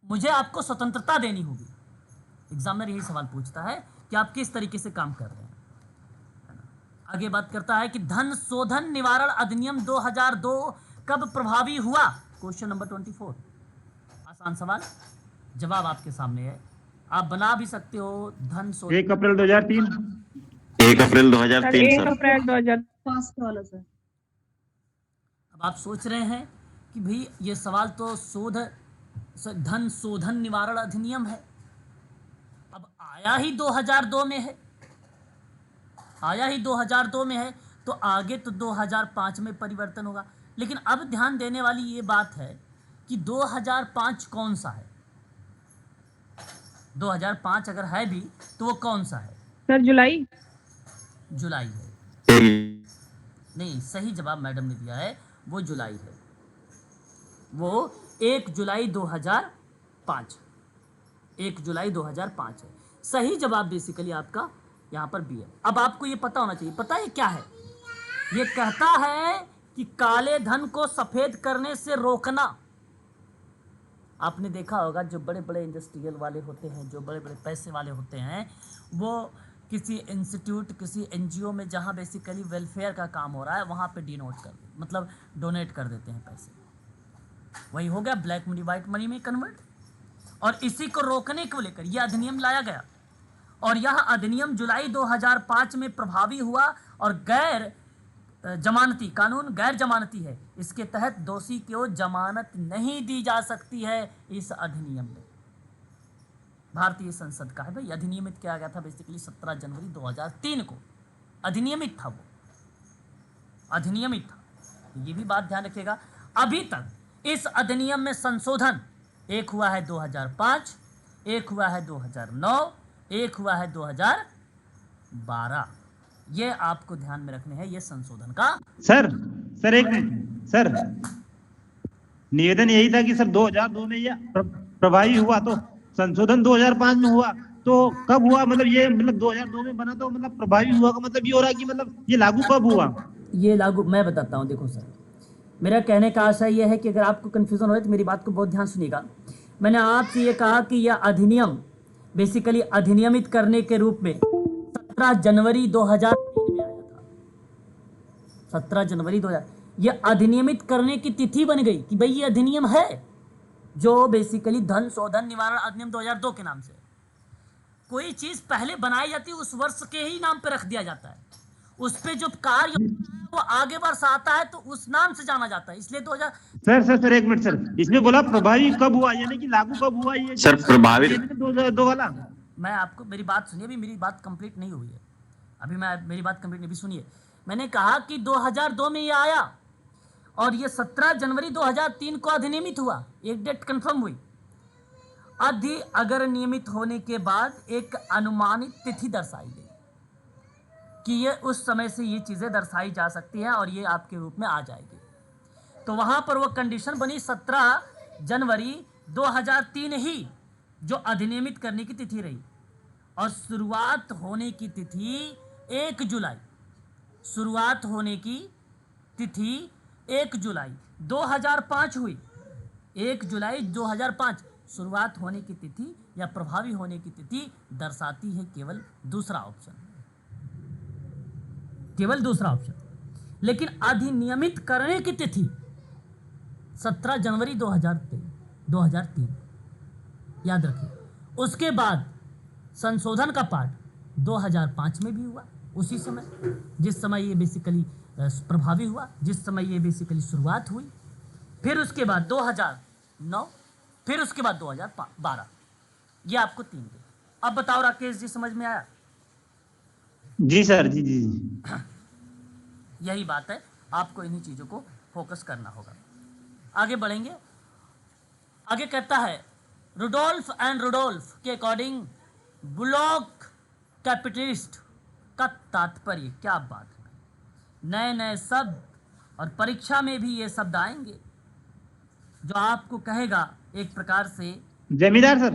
Speaker 1: मुझे आपको स्वतंत्रता देनी होगी। एग्जामिनर यही सवाल पूछता है कि आप किस तरीके से काम कर रहे हैं। आगे बात करता है कि धन शोधन निवारण अधिनियम 2002 कब प्रभावी हुआ? Question number 24। आसान सवाल, जवाब आपके सामने है, आप बना भी सकते हो। धन शोधन
Speaker 2: 1 अप्रैल 2003।
Speaker 5: 1 अप्रैल 2003
Speaker 4: 1
Speaker 5: सर।
Speaker 4: अप्रैल 2005 वाला सर।
Speaker 1: अब आप सोच रहे हैं कि भाई ये सवाल तो धन शोधन निवारण अधिनियम है, अब आया ही 2002 में है, आया ही 2002 में है तो आगे तो 2005 में परिवर्तन होगा। लेकिन अब ध्यान देने वाली ये बात है कि 2005 कौन सा है? 2005 अगर है भी तो वो कौन सा है?
Speaker 4: सर जुलाई।
Speaker 1: जुलाई है। नहीं, सही जवाब मैडम ने दिया है, वो जुलाई है, वो 1 जुलाई 2005, 1 जुलाई 2005 है। सही जवाब बेसिकली आपका यहाँ पर बी है। अब आपको ये पता होना चाहिए, पता है क्या है? ये कहता है कि काले धन को सफेद करने से रोकना, आपने देखा होगा जो बड़े बड़े इंडस्ट्रियल वाले होते हैं, जो बड़े बड़े पैसे वाले होते हैं, वो किसी इंस्टीट्यूट, किसी एनजीओ में जहाँ बेसिकली वेलफेयर का काम हो रहा है वहाँ पे मतलब डोनेट कर देते हैं पैसे। वही हो गया ब्लैक मनी वाइट मनी में कन्वर्ट। और इसी को रोकने को लेकर यह अधिनियम लाया गया, और यह अधिनियम जुलाई 2005 में प्रभावी हुआ, और गैर जमानती कानून गैर जमानती है। इसके तहत दोषी को जमानत नहीं दी जा सकती है। इस अधिनियम में भारतीय संसद का है भाई, अधिनियमित किया गया था बेसिकली 17 जनवरी 2003 को। अधिनियमित था, वो अधिनियमित था, ये भी बात ध्यान रखिएगा। अभी तक इस अधिनियम में संशोधन एक हुआ है 2005, एक हुआ है 2009, एक हुआ है 2012। ये आपको ध्यान में रखने हैं, ये संशोधन का।
Speaker 2: सर एक मिनट सर, निवेदन यही था कि सर 2002 में ये प्रभावी हुआ, तो संशोधन 2005 में हुआ, तो कब हुआ? मतलब ये 2002 में बना तो मतलब प्रभावी हुआ का मतलब ये हो रहा है कि मतलब ये लागू कब हुआ?
Speaker 1: ये लागू मैं बताता हूँ। देखो सर, मेरा कहने का आशय यह है कि अगर आपको कन्फ्यूजन हो रहा है तो मेरी बात को बहुत ध्यान सुनिएगा। मैंने आपसे ये कहा कि यह अधिनियम बेसिकली अधिनियमित करने के रूप में 17 जनवरी 2003 में आया था। 17 जनवरी 2000 यह अधिनियमित करने की तिथि बन गई कि भाई ये अधिनियम है, जो बेसिकली धन शोधन निवारण अधिनियम 2002 के नाम से। कोई चीज पहले बनाई जाती है उस वर्ष के ही नाम पे रख दिया जाता है, उस पे जो कार्य होता है वो आगे वर्ष आता है तो उस नाम से जाना जाता है। इसलिए 2000
Speaker 2: सर एक मिनट सर, इसमें बोला प्रभावी कब हुआ, यानी कि लागू कब हुआ ये
Speaker 5: सर प्रभावित
Speaker 2: 2002 वाला?
Speaker 1: मैं आपको मेरी बात सुनिए, अभी मेरी बात कंप्लीट नहीं हुई है, मेरी बात कंप्लीट नहीं, भी सुनिए। मैंने कहा कि 2002 में ये आया और ये 17 जनवरी 2003 को अधिनियमित हुआ, एक डेट कंफर्म हुई। अगर नियमित होने के बाद एक अनुमानित तिथि दर्शाई गई कि ये उस समय से ये चीज़ें दर्शाई जा सकती हैं और ये आपके रूप में आ जाएगी, तो वहाँ पर वो कंडीशन बनी 17 जनवरी 2003 ही जो अधिनियमित करने की तिथि रही, और शुरुआत होने की तिथि 1 जुलाई, शुरुआत होने की तिथि 1 जुलाई 2005 हुई। 1 जुलाई 2005 शुरुआत होने की तिथि या प्रभावी होने की तिथि दर्शाती है केवल दूसरा ऑप्शन, केवल दूसरा ऑप्शन। लेकिन अधिनियमित करने की तिथि 17 जनवरी 2003 याद रखिए। उसके बाद संशोधन का पार्ट 2005 में भी हुआ, उसी समय जिस समय ये बेसिकली प्रभावी हुआ, जिस समय ये बेसिकली शुरुआत हुई। फिर उसके बाद 2009, फिर उसके बाद 2012। ये आपको 3 दिन। अब बताओ राकेश जी, समझ में आया?
Speaker 2: जी सर, जी।
Speaker 1: यही बात है, आपको इन्हीं चीज़ों को फोकस करना होगा। आगे बढ़ेंगे। आगे कहता है रुडोल्फ एंड रुडोल्फ के अकॉर्डिंग ब्लॉक कैपिटलिस्ट का तात्पर्य, क्या बात है, नए नए शब्द और परीक्षा में भी ये शब्द आएंगे जो आपको कहेगा एक प्रकार से
Speaker 2: जमींदार सर,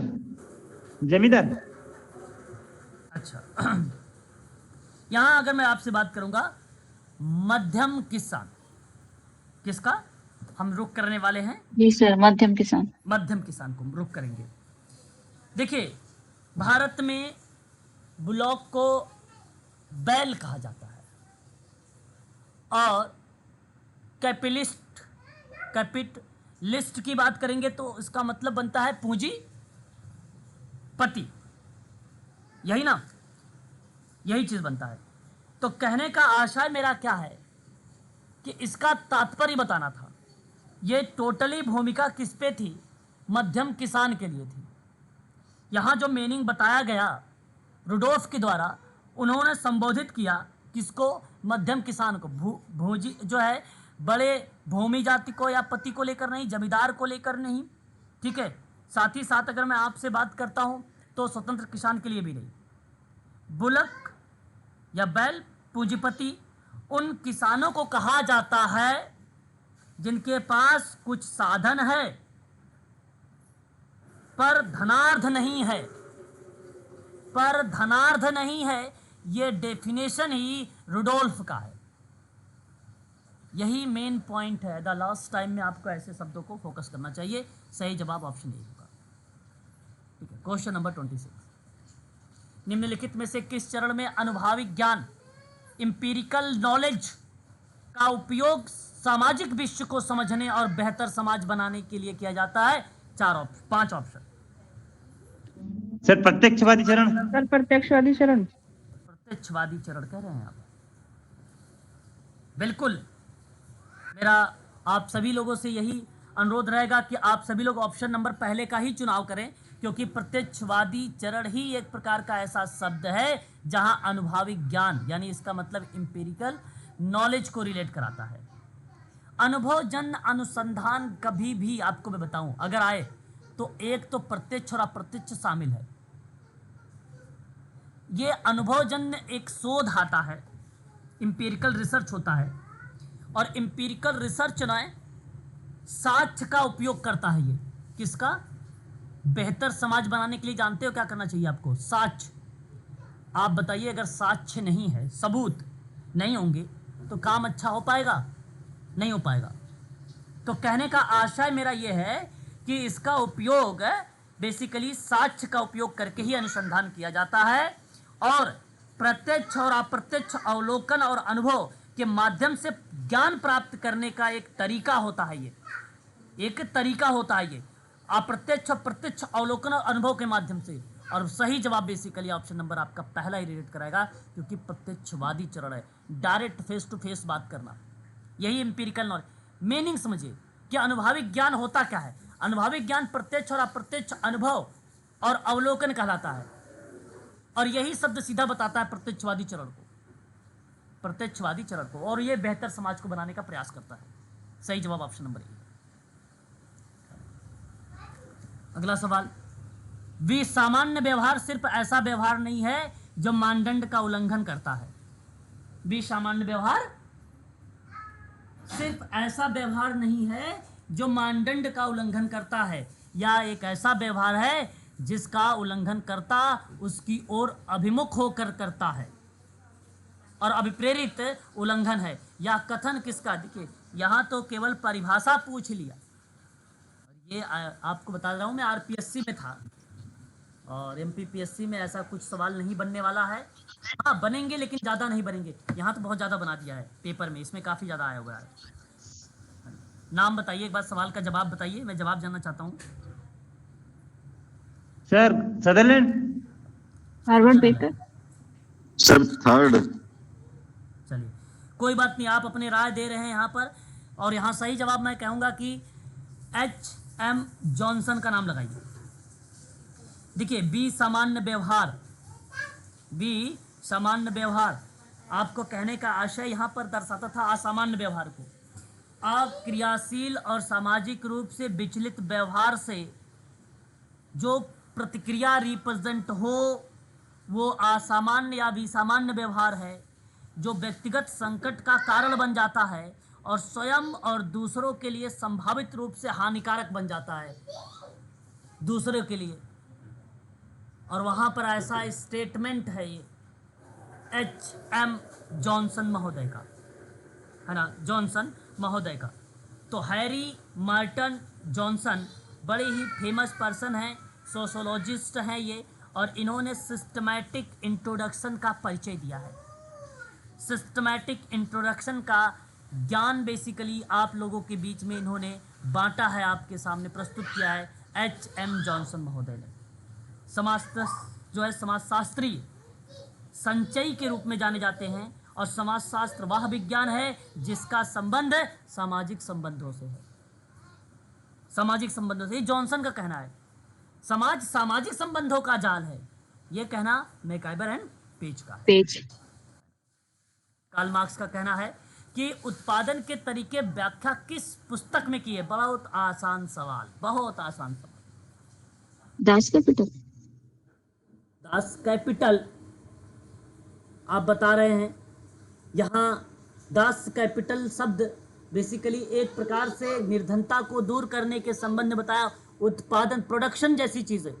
Speaker 2: जमींदार।
Speaker 1: अच्छा यहाँ अगर मैं आपसे बात करूंगा मध्यम किसान, किसका हम रुख करने वाले हैं?
Speaker 3: जी सर, मध्यम किसान।
Speaker 1: मध्यम किसान को हम रुख करेंगे। देखिए, भारत में ब्लॉक को बैल कहा जाता है और कैपिटलिस्ट की बात करेंगे तो इसका मतलब बनता है पूंजीपति, यही ना, यही चीज बनता है। तो कहने का आशय मेरा क्या है कि इसका तात्पर्य बताना था। ये टोटली भूमिका किस पे थी? मध्यम किसान के लिए थी। यहाँ जो मीनिंग बताया गया रुडोल्फ के द्वारा, उन्होंने संबोधित किया किसको? मध्यम किसान को। भूजी जो है बड़े भूमि जाति को या पति को लेकर नहीं, जमींदार को लेकर नहीं, ठीक है। साथ ही साथ अगर मैं आपसे बात करता हूँ तो स्वतंत्र किसान के लिए भी नहीं। बुलक या बैल पूंजीपति उन किसानों को कहा जाता है जिनके पास कुछ साधन है पर धनार्थ नहीं है, पर धनार्थ नहीं है। ये डेफिनेशन ही रुडोल्फ का है, यही मेन पॉइंट है। द लास्ट टाइम में आपको ऐसे शब्दों को फोकस करना चाहिए। सही जवाब ऑप्शन ए होगा। ठीक है, क्वेश्चन नंबर 26, निम्नलिखित में से किस चरण में अनुभाविक ज्ञान इंपीरिकल नॉलेज का उपयोग सामाजिक विश्व को समझने और बेहतर समाज बनाने के लिए किया जाता है? 5 ऑप्शन।
Speaker 2: सर प्रत्यक्षवादी चरण।
Speaker 4: सर प्रत्यक्षवादी चरण।
Speaker 1: प्रत्यक्षवादी चरण कह रहे हैं आप? बिल्कुल। मेरा आप सभी लोगों से यही अनुरोध रहेगा कि आप सभी लोग ऑप्शन नंबर पहले का ही चुनाव करें, क्योंकि प्रत्यक्षवादी चरण ही एक प्रकार का ऐसा शब्द है जहां अनुभाविक ज्ञान यानी इसका मतलब इंपीरिकल नॉलेज को रिलेट कराता है। अनुभवजन्य अनुसंधान कभी भी आपको मैं बताऊं अगर आए तो एक तो प्रत्यक्ष और अप्रत्यक्ष शामिल है। ये अनुभवजन्य एक शोध आता है, इंपीरिकल रिसर्च होता है, और इंपीरिकल रिसर्च ना साक्ष्य का उपयोग करता है। ये किसका? बेहतर समाज बनाने के लिए जानते हो क्या करना चाहिए आपको? साक्ष्य। आप बताइए, अगर साक्ष्य नहीं है, सबूत नहीं होंगे तो काम अच्छा हो पाएगा? नहीं हो पाएगा। तो कहने का आशय मेरा यह है कि इसका उपयोग बेसिकली साक्ष्य का उपयोग करके ही अनुसंधान किया जाता है, और प्रत्यक्ष और अप्रत्यक्ष अवलोकन और अनुभव के माध्यम से ज्ञान प्राप्त करने का एक तरीका होता है। ये एक तरीका होता है, ये अप्रत्यक्ष और प्रत्यक्ष अवलोकन और अनुभव के माध्यम से। और सही जवाब बेसिकली ऑप्शन नंबर आपका पहला ही रिलेट कराएगा, क्योंकि प्रत्यक्षवादी चरण है, डायरेक्ट फेस टू फेस बात करना। यही इंपीरिकल नॉलेज। मीनिंग समझिए कि अनुभाविक ज्ञान होता क्या है। अनुभाविक ज्ञान प्रत्यक्ष और अप्रत्यक्ष अनुभव और अवलोकन कहलाता है, और यही शब्द सीधा बताता है प्रत्यक्षवादी चरण को, प्रत्यक्षवादी चरण को, और ये बेहतर समाज को बनाने का प्रयास करता है। सही जवाब ऑप्शन नंबर ए। अगला सवाल, सामान्य व्यवहार सिर्फ ऐसा व्यवहार नहीं है जो मानदंड का उल्लंघन करता है। सामान्य व्यवहार सिर्फ ऐसा व्यवहार नहीं है जो मानदंड का उल्लंघन करता है, या एक ऐसा व्यवहार है जिसका उल्लंघन करता उसकी ओर अभिमुख होकर करता है, और अभिप्रेरित उल्लंघन है। या कथन किसका? देखिए यहाँ तो केवल परिभाषा पूछ लिया, ये आपको बता रहा हूँ मैं, आरपीएससी में था, और एमपीपीएससी में ऐसा कुछ सवाल नहीं बनने वाला है। हाँ बनेंगे, लेकिन ज़्यादा नहीं बनेंगे। यहाँ तो बहुत ज़्यादा बना दिया है पेपर में, इसमें काफ़ी ज़्यादा आया हुआ है। नाम बताइए, एक बार सवाल का जवाब बताइए, मैं जवाब जानना चाहता हूँ।
Speaker 2: Sir Sutherland.
Speaker 4: Harvard baker.
Speaker 5: Sir third.
Speaker 1: चलिए कोई बात नहीं, आप अपनी राय दे रहे हैं यहाँ पर, और यहाँ सही जवाब मैं कहूँगा कि H.M. जॉनसन का नाम लगाइए। देखिए बी सामान्य व्यवहार, बी सामान्य व्यवहार आपको कहने का आशय यहाँ पर दर्शाता था असामान्य व्यवहार को। आप क्रियाशील और सामाजिक रूप से विचलित व्यवहार से जो प्रतिक्रिया रिप्रेजेंट हो वो असामान्य या विसामान्य व्यवहार है, जो व्यक्तिगत संकट का कारण बन जाता है और स्वयं और दूसरों के लिए संभावित रूप से हानिकारक बन जाता है दूसरों के लिए। और वहाँ पर ऐसा स्टेटमेंट है ये H.M. जॉनसन महोदय का, है ना, जॉनसन महोदय का। तो हैरी मार्टन जॉनसन बड़े ही फेमस पर्सन हैं, सोशोलॉजिस्ट हैं ये, और इन्होंने सिस्टमैटिक इंट्रोडक्शन का परिचय दिया है। सिस्टमैटिक इंट्रोडक्शन का ज्ञान बेसिकली आप लोगों के बीच में इन्होंने बांटा है, आपके सामने प्रस्तुत किया है H.M. जॉनसन महोदय ने। जो है समाजशास्त्री संचयी के रूप में जाने जाते हैं, और समाजशास्त्र वह विज्ञान है जिसका संबंध सामाजिक संबंधों से है, सामाजिक संबंधों से। जॉनसन का कहना है समाज सामाजिक संबंधों का जाल है, यह कहना मैकाइबर एंड पेज का है।
Speaker 3: पेज।
Speaker 1: कार्ल मार्क्स का कहना है कि उत्पादन के तरीके व्याख्या किस पुस्तक में की है? बहुत आसान सवाल, बहुत आसान सवाल।
Speaker 3: Das Kapital.
Speaker 1: दास कैपिटल आप बता रहे हैं। यहाँ दास कैपिटल शब्द बेसिकली एक प्रकार से निर्धनता को दूर करने के संबंध में बताया, उत्पादन प्रोडक्शन जैसी चीज़ें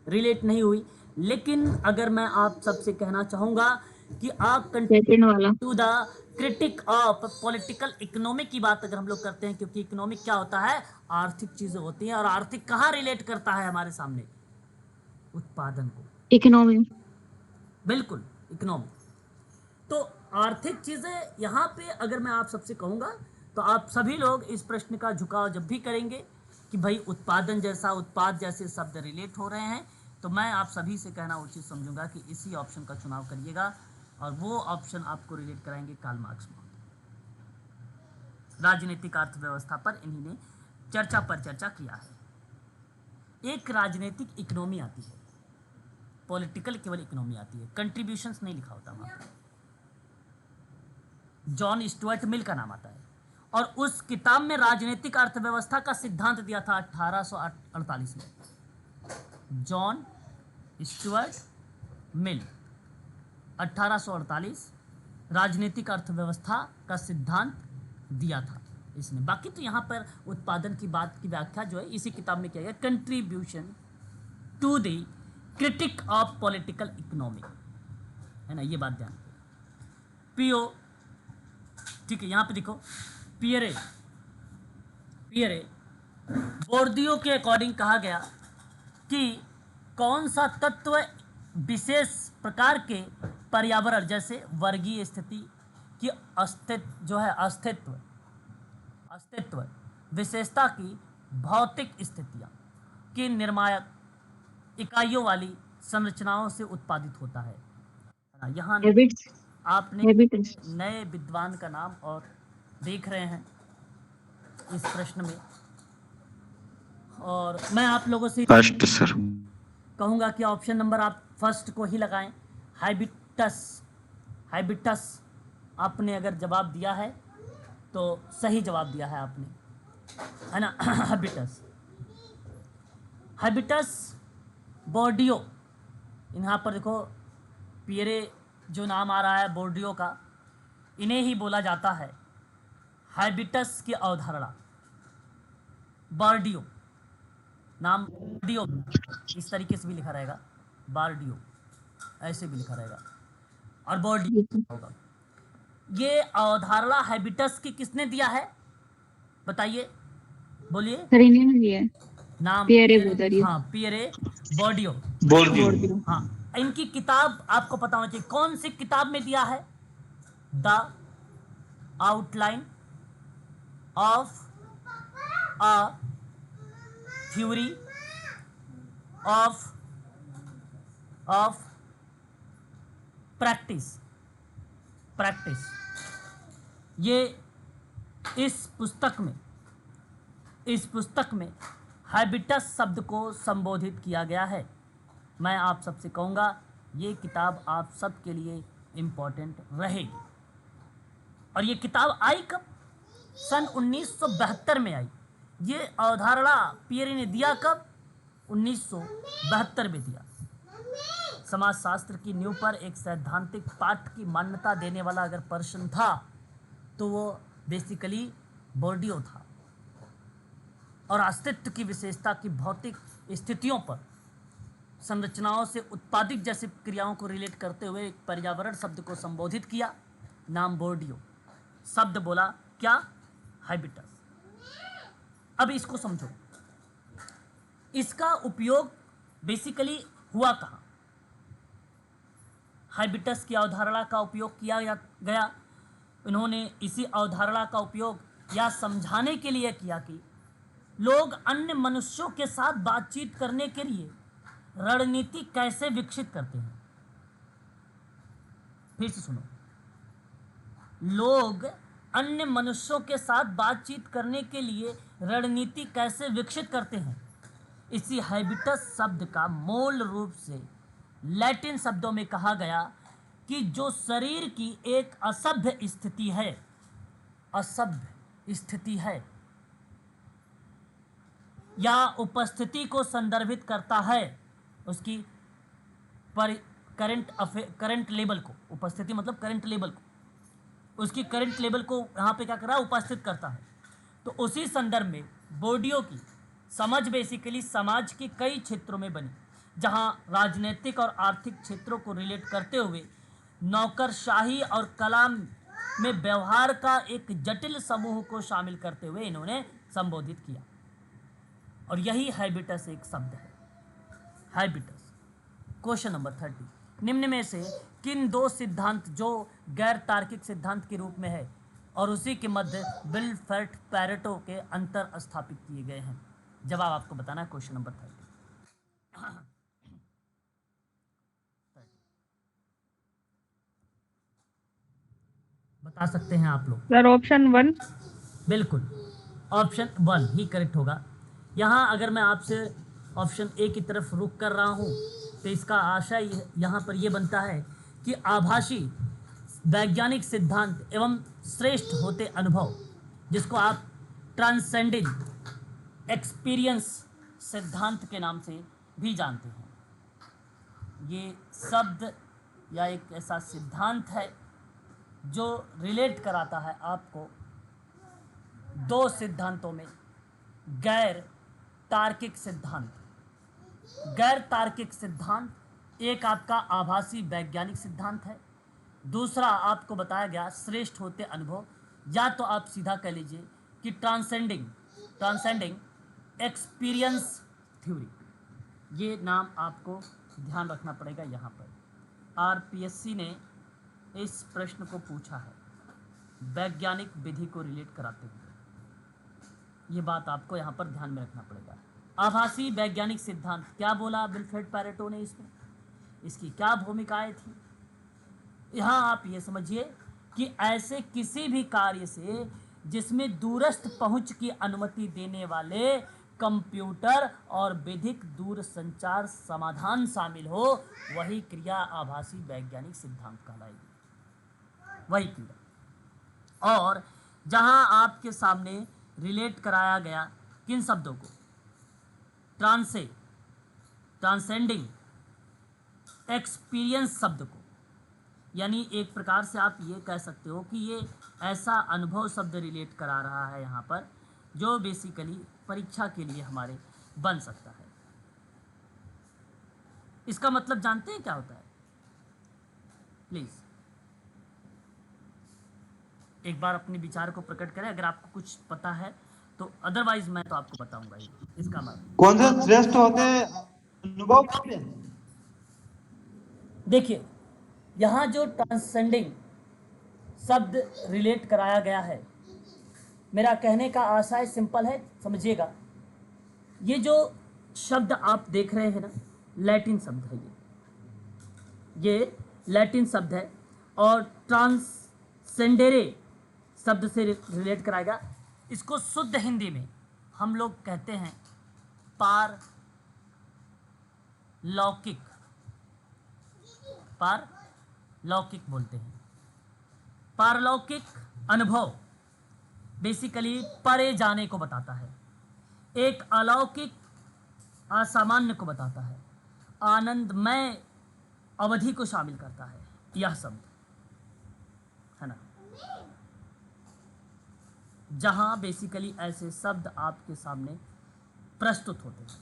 Speaker 1: रिलेट नहीं हुई। लेकिन अगर मैं आप सबसे कहना चाहूँगा कि आप
Speaker 3: सेकंड वाला।
Speaker 1: To the critic of political economic की बात अगर हम लोग करते हैं, क्योंकि इकोनॉमिक क्या होता है, आर्थिक चीजें होती हैं, और आर्थिक कहाँ रिलेट करता है हमारे सामने, उत्पादन को,
Speaker 3: इकोनॉमी।
Speaker 1: बिल्कुल इकोनॉमिक। तो आर्थिक चीजें यहाँ पे अगर मैं आप सबसे कहूँगा तो आप सभी लोग इस प्रश्न का झुकाव जब भी करेंगे कि भाई उत्पादन जैसा, उत्पाद जैसे शब्द रिलेट हो रहे हैं, तो मैं आप सभी से कहना उचित समझूंगा कि इसी ऑप्शन का चुनाव करिएगा, और वो ऑप्शन आपको रिलेट कराएंगे कार्ल मार्क्स में। राजनीतिक अर्थव्यवस्था पर इन्हीं ने चर्चा पर चर्चा किया है। एक राजनीतिक इकोनॉमी आती है, पॉलिटिकल केवल इकोनॉमी आती है, कंट्रीब्यूशंस नहीं लिखा होता वहां पर। जॉन स्टुअर्ट मिल का नाम आता है, और उस किताब में राजनीतिक अर्थव्यवस्था का सिद्धांत दिया था 1848 में। जॉन स्टुअर्ट मिल 1848 राजनीतिक अर्थव्यवस्था का सिद्धांत दिया था इसने। बाकी तो यहाँ पर उत्पादन की बात की व्याख्या जो है इसी किताब में किया गया, contribution to the critic of political economy, है ना, ये बात ध्यान। पीओ, ठीक है, यहाँ पे देखो, पियरे बोर्दियो के अकॉर्डिंग कहा गया कि कौन सा तत्व विशेष प्रकार के पर्यावरण जैसे वर्गीय स्थिति की अस्तित्व विशेषता की भौतिक स्थितियां की निर्णायक इकाइयों वाली संरचनाओं से उत्पादित होता है। यहाँ
Speaker 3: हैबिट्स।
Speaker 1: आपने
Speaker 3: हैबिट्स।
Speaker 1: नए विद्वान का नाम और देख रहे हैं इस प्रश्न में, और मैं आप लोगों से
Speaker 5: फर्स्ट सर।
Speaker 1: कहूँगा कि ऑप्शन नंबर आप फर्स्ट को ही लगाएं, हाइबिटस आपने अगर जवाब दिया है तो सही जवाब दिया है आपने, है ना। हाइबिटस बोर्डियो, यहाँ पर देखो पियरे जो नाम आ रहा है बोर्डियो का, इन्हें ही बोला जाता है हाइबिटस की अवधारणा। बार्डियो नाम, बार्डियो इस तरीके से भी लिखा रहेगा, बार्डियो ऐसे भी लिखा रहेगा, और बोर्डियो होगा। ये अवधारणा हाइबिटस की किसने दिया है, बताइए, बोलिए।
Speaker 3: सर इन्हीं ने दिया है।
Speaker 1: नाम
Speaker 3: पियरे बोर्डियो।
Speaker 1: हाँ, पियरे बोर्डियो।
Speaker 3: बोर्डियो।
Speaker 1: हाँ, इनकी किताब आपको पता होना चाहिए, कौन सी किताब में दिया है, the outline of a theory of practice. ये इस पुस्तक में हाइबिटस शब्द को संबोधित किया गया है। मैं आप सबसे कहूँगा ये किताब आप सब के लिए इम्पोर्टेंट रहेगी। और ये किताब आई कब, सन 1972 में आई। ये अवधारणा पियरे ने दिया कब, 1972 में दिया। समाजशास्त्र की नींव पर एक सैद्धांतिक पाठ की मान्यता देने वाला अगर पर्सन था तो वो बेसिकली बोर्डियो था, और अस्तित्व की विशेषता की भौतिक स्थितियों पर संरचनाओं से उत्पादित जैसी क्रियाओं को रिलेट करते हुए एक पर्यावरण शब्द को संबोधित किया, नाम बोर्डियो। शब्द बोला क्या, हाइबिटस। अब इसको समझो, इसका उपयोग बेसिकली हुआ कहाँ। हाइबिटस की अवधारणा का उपयोग किया गया, इन्होंने इसी अवधारणा का उपयोग यह समझाने के लिए किया कि लोग अन्य मनुष्यों के साथ बातचीत करने के लिए रणनीति कैसे विकसित करते हैं। फिर से सुनो, लोग अन्य मनुष्यों के साथ बातचीत करने के लिए रणनीति कैसे विकसित करते हैं। इसी हाइबिटस शब्द का मूल रूप से लैटिन शब्दों में कहा गया कि जो शरीर की एक असभ्य स्थिति है या उपस्थिति को संदर्भित करता है, उसकी करंट लेवल को, उपस्थिति मतलब करंट लेवल को, उसकी करंट लेवल को यहाँ पे क्या कर रहा है, उपस्थित करता है। तो उसी संदर्भ में बोर्डियो की समझ बेसिकली समाज के कई क्षेत्रों में बनी, जहाँ राजनीतिक और आर्थिक क्षेत्रों को रिलेट करते हुए नौकरशाही और कला में व्यवहार का एक जटिल समूह को शामिल करते हुए इन्होंने संबोधित किया। और यही हैबिटस एक शब्द है, हैबिटस। क्वेश्चन नंबर 30, निम्न में से किन दो सिद्धांत जो गैर तार्किक सिद्धांत के रूप में है और उसी के मध्य विल्फ्रेड पैरेटो के अंतर स्थापित किए गए हैं? जवाब आपको बताना है। क्वेश्चन नंबर 30 बता सकते हैं आप लोग?
Speaker 4: Sir option 1।
Speaker 1: बिल्कुल, ऑप्शन 1 ही करेक्ट होगा। यहाँ अगर मैं आपसे ऑप्शन ए की तरफ रुख कर रहा हूँ तो इसका आशय यहाँ पर यह बनता है कि आभासी वैज्ञानिक सिद्धांत एवं श्रेष्ठ होते अनुभव, जिसको आप ट्रांसेंडिंग एक्सपीरियंस सिद्धांत के नाम से भी जानते हैं, ये शब्द या एक ऐसा सिद्धांत है जो रिलेट कराता है आपको दो सिद्धांतों में। गैर तार्किक सिद्धांत, गैर तार्किक सिद्धांत एक आपका आभासी वैज्ञानिक सिद्धांत है, दूसरा आपको बताया गया श्रेष्ठ होते अनुभव, या तो आप सीधा कह लीजिए कि ट्रांसेंडिंग एक्सपीरियंस थ्योरी। ये नाम आपको ध्यान रखना पड़ेगा। यहाँ पर आरपीएससी ने इस प्रश्न को पूछा है वैज्ञानिक विधि को रिलेट कराते हुए। ये बात आपको यहाँ पर ध्यान में रखना पड़ेगा। आभासी वैज्ञानिक सिद्धांत, क्या बोला विल्फ्रेड पैरेटो ने इसमें, इसकी क्या भूमिकाएं थी? यहाँ आप ये समझिए कि ऐसे किसी भी कार्य से जिसमें दूरस्थ पहुंच की अनुमति देने वाले कंप्यूटर और विधिक दूर संचार समाधान शामिल हो, वही क्रिया आभासी वैज्ञानिक सिद्धांत कहलाएगी, वही क्रिया। और जहां आपके सामने रिलेट कराया गया किन शब्दों को, ट्रांसेंडिंग एक्सपीरियंस शब्द को, यानी एक प्रकार से आप ये कह सकते हो कि ये ऐसा अनुभव शब्द रिलेट करा रहा है यहाँ पर जो बेसिकली परीक्षा के लिए हमारे बन सकता है। इसका मतलब जानते हैं क्या होता है? प्लीज एक बार अपने विचार को प्रकट करें अगर आपको कुछ पता है तो, अदरवाइज मैं तो आपको बताऊंगा ही। इसका मतलब
Speaker 2: कौन से श्रेष्ठ होते अनुभव?
Speaker 1: देखिए, यहाँ जो ट्रांसेंडिंग शब्द रिलेट कराया गया है, मेरा कहने का आशय सिंपल है, समझिएगा। ये जो शब्द आप देख रहे हैं ना, लैटिन शब्द है ये लैटिन शब्द है और ट्रांसेंडेरे शब्द से रिलेट कराएगा। इसको शुद्ध हिंदी में हम लोग कहते हैं पारलौकिक बोलते हैं। पारलौकिक अनुभव बेसिकली परे जाने को बताता है, एक अलौकिक असामान्य को बताता है, आनंदमय अवधि को शामिल करता है यह शब्द, है ना। जहां बेसिकली ऐसे शब्द आपके सामने प्रस्तुत होते हैं।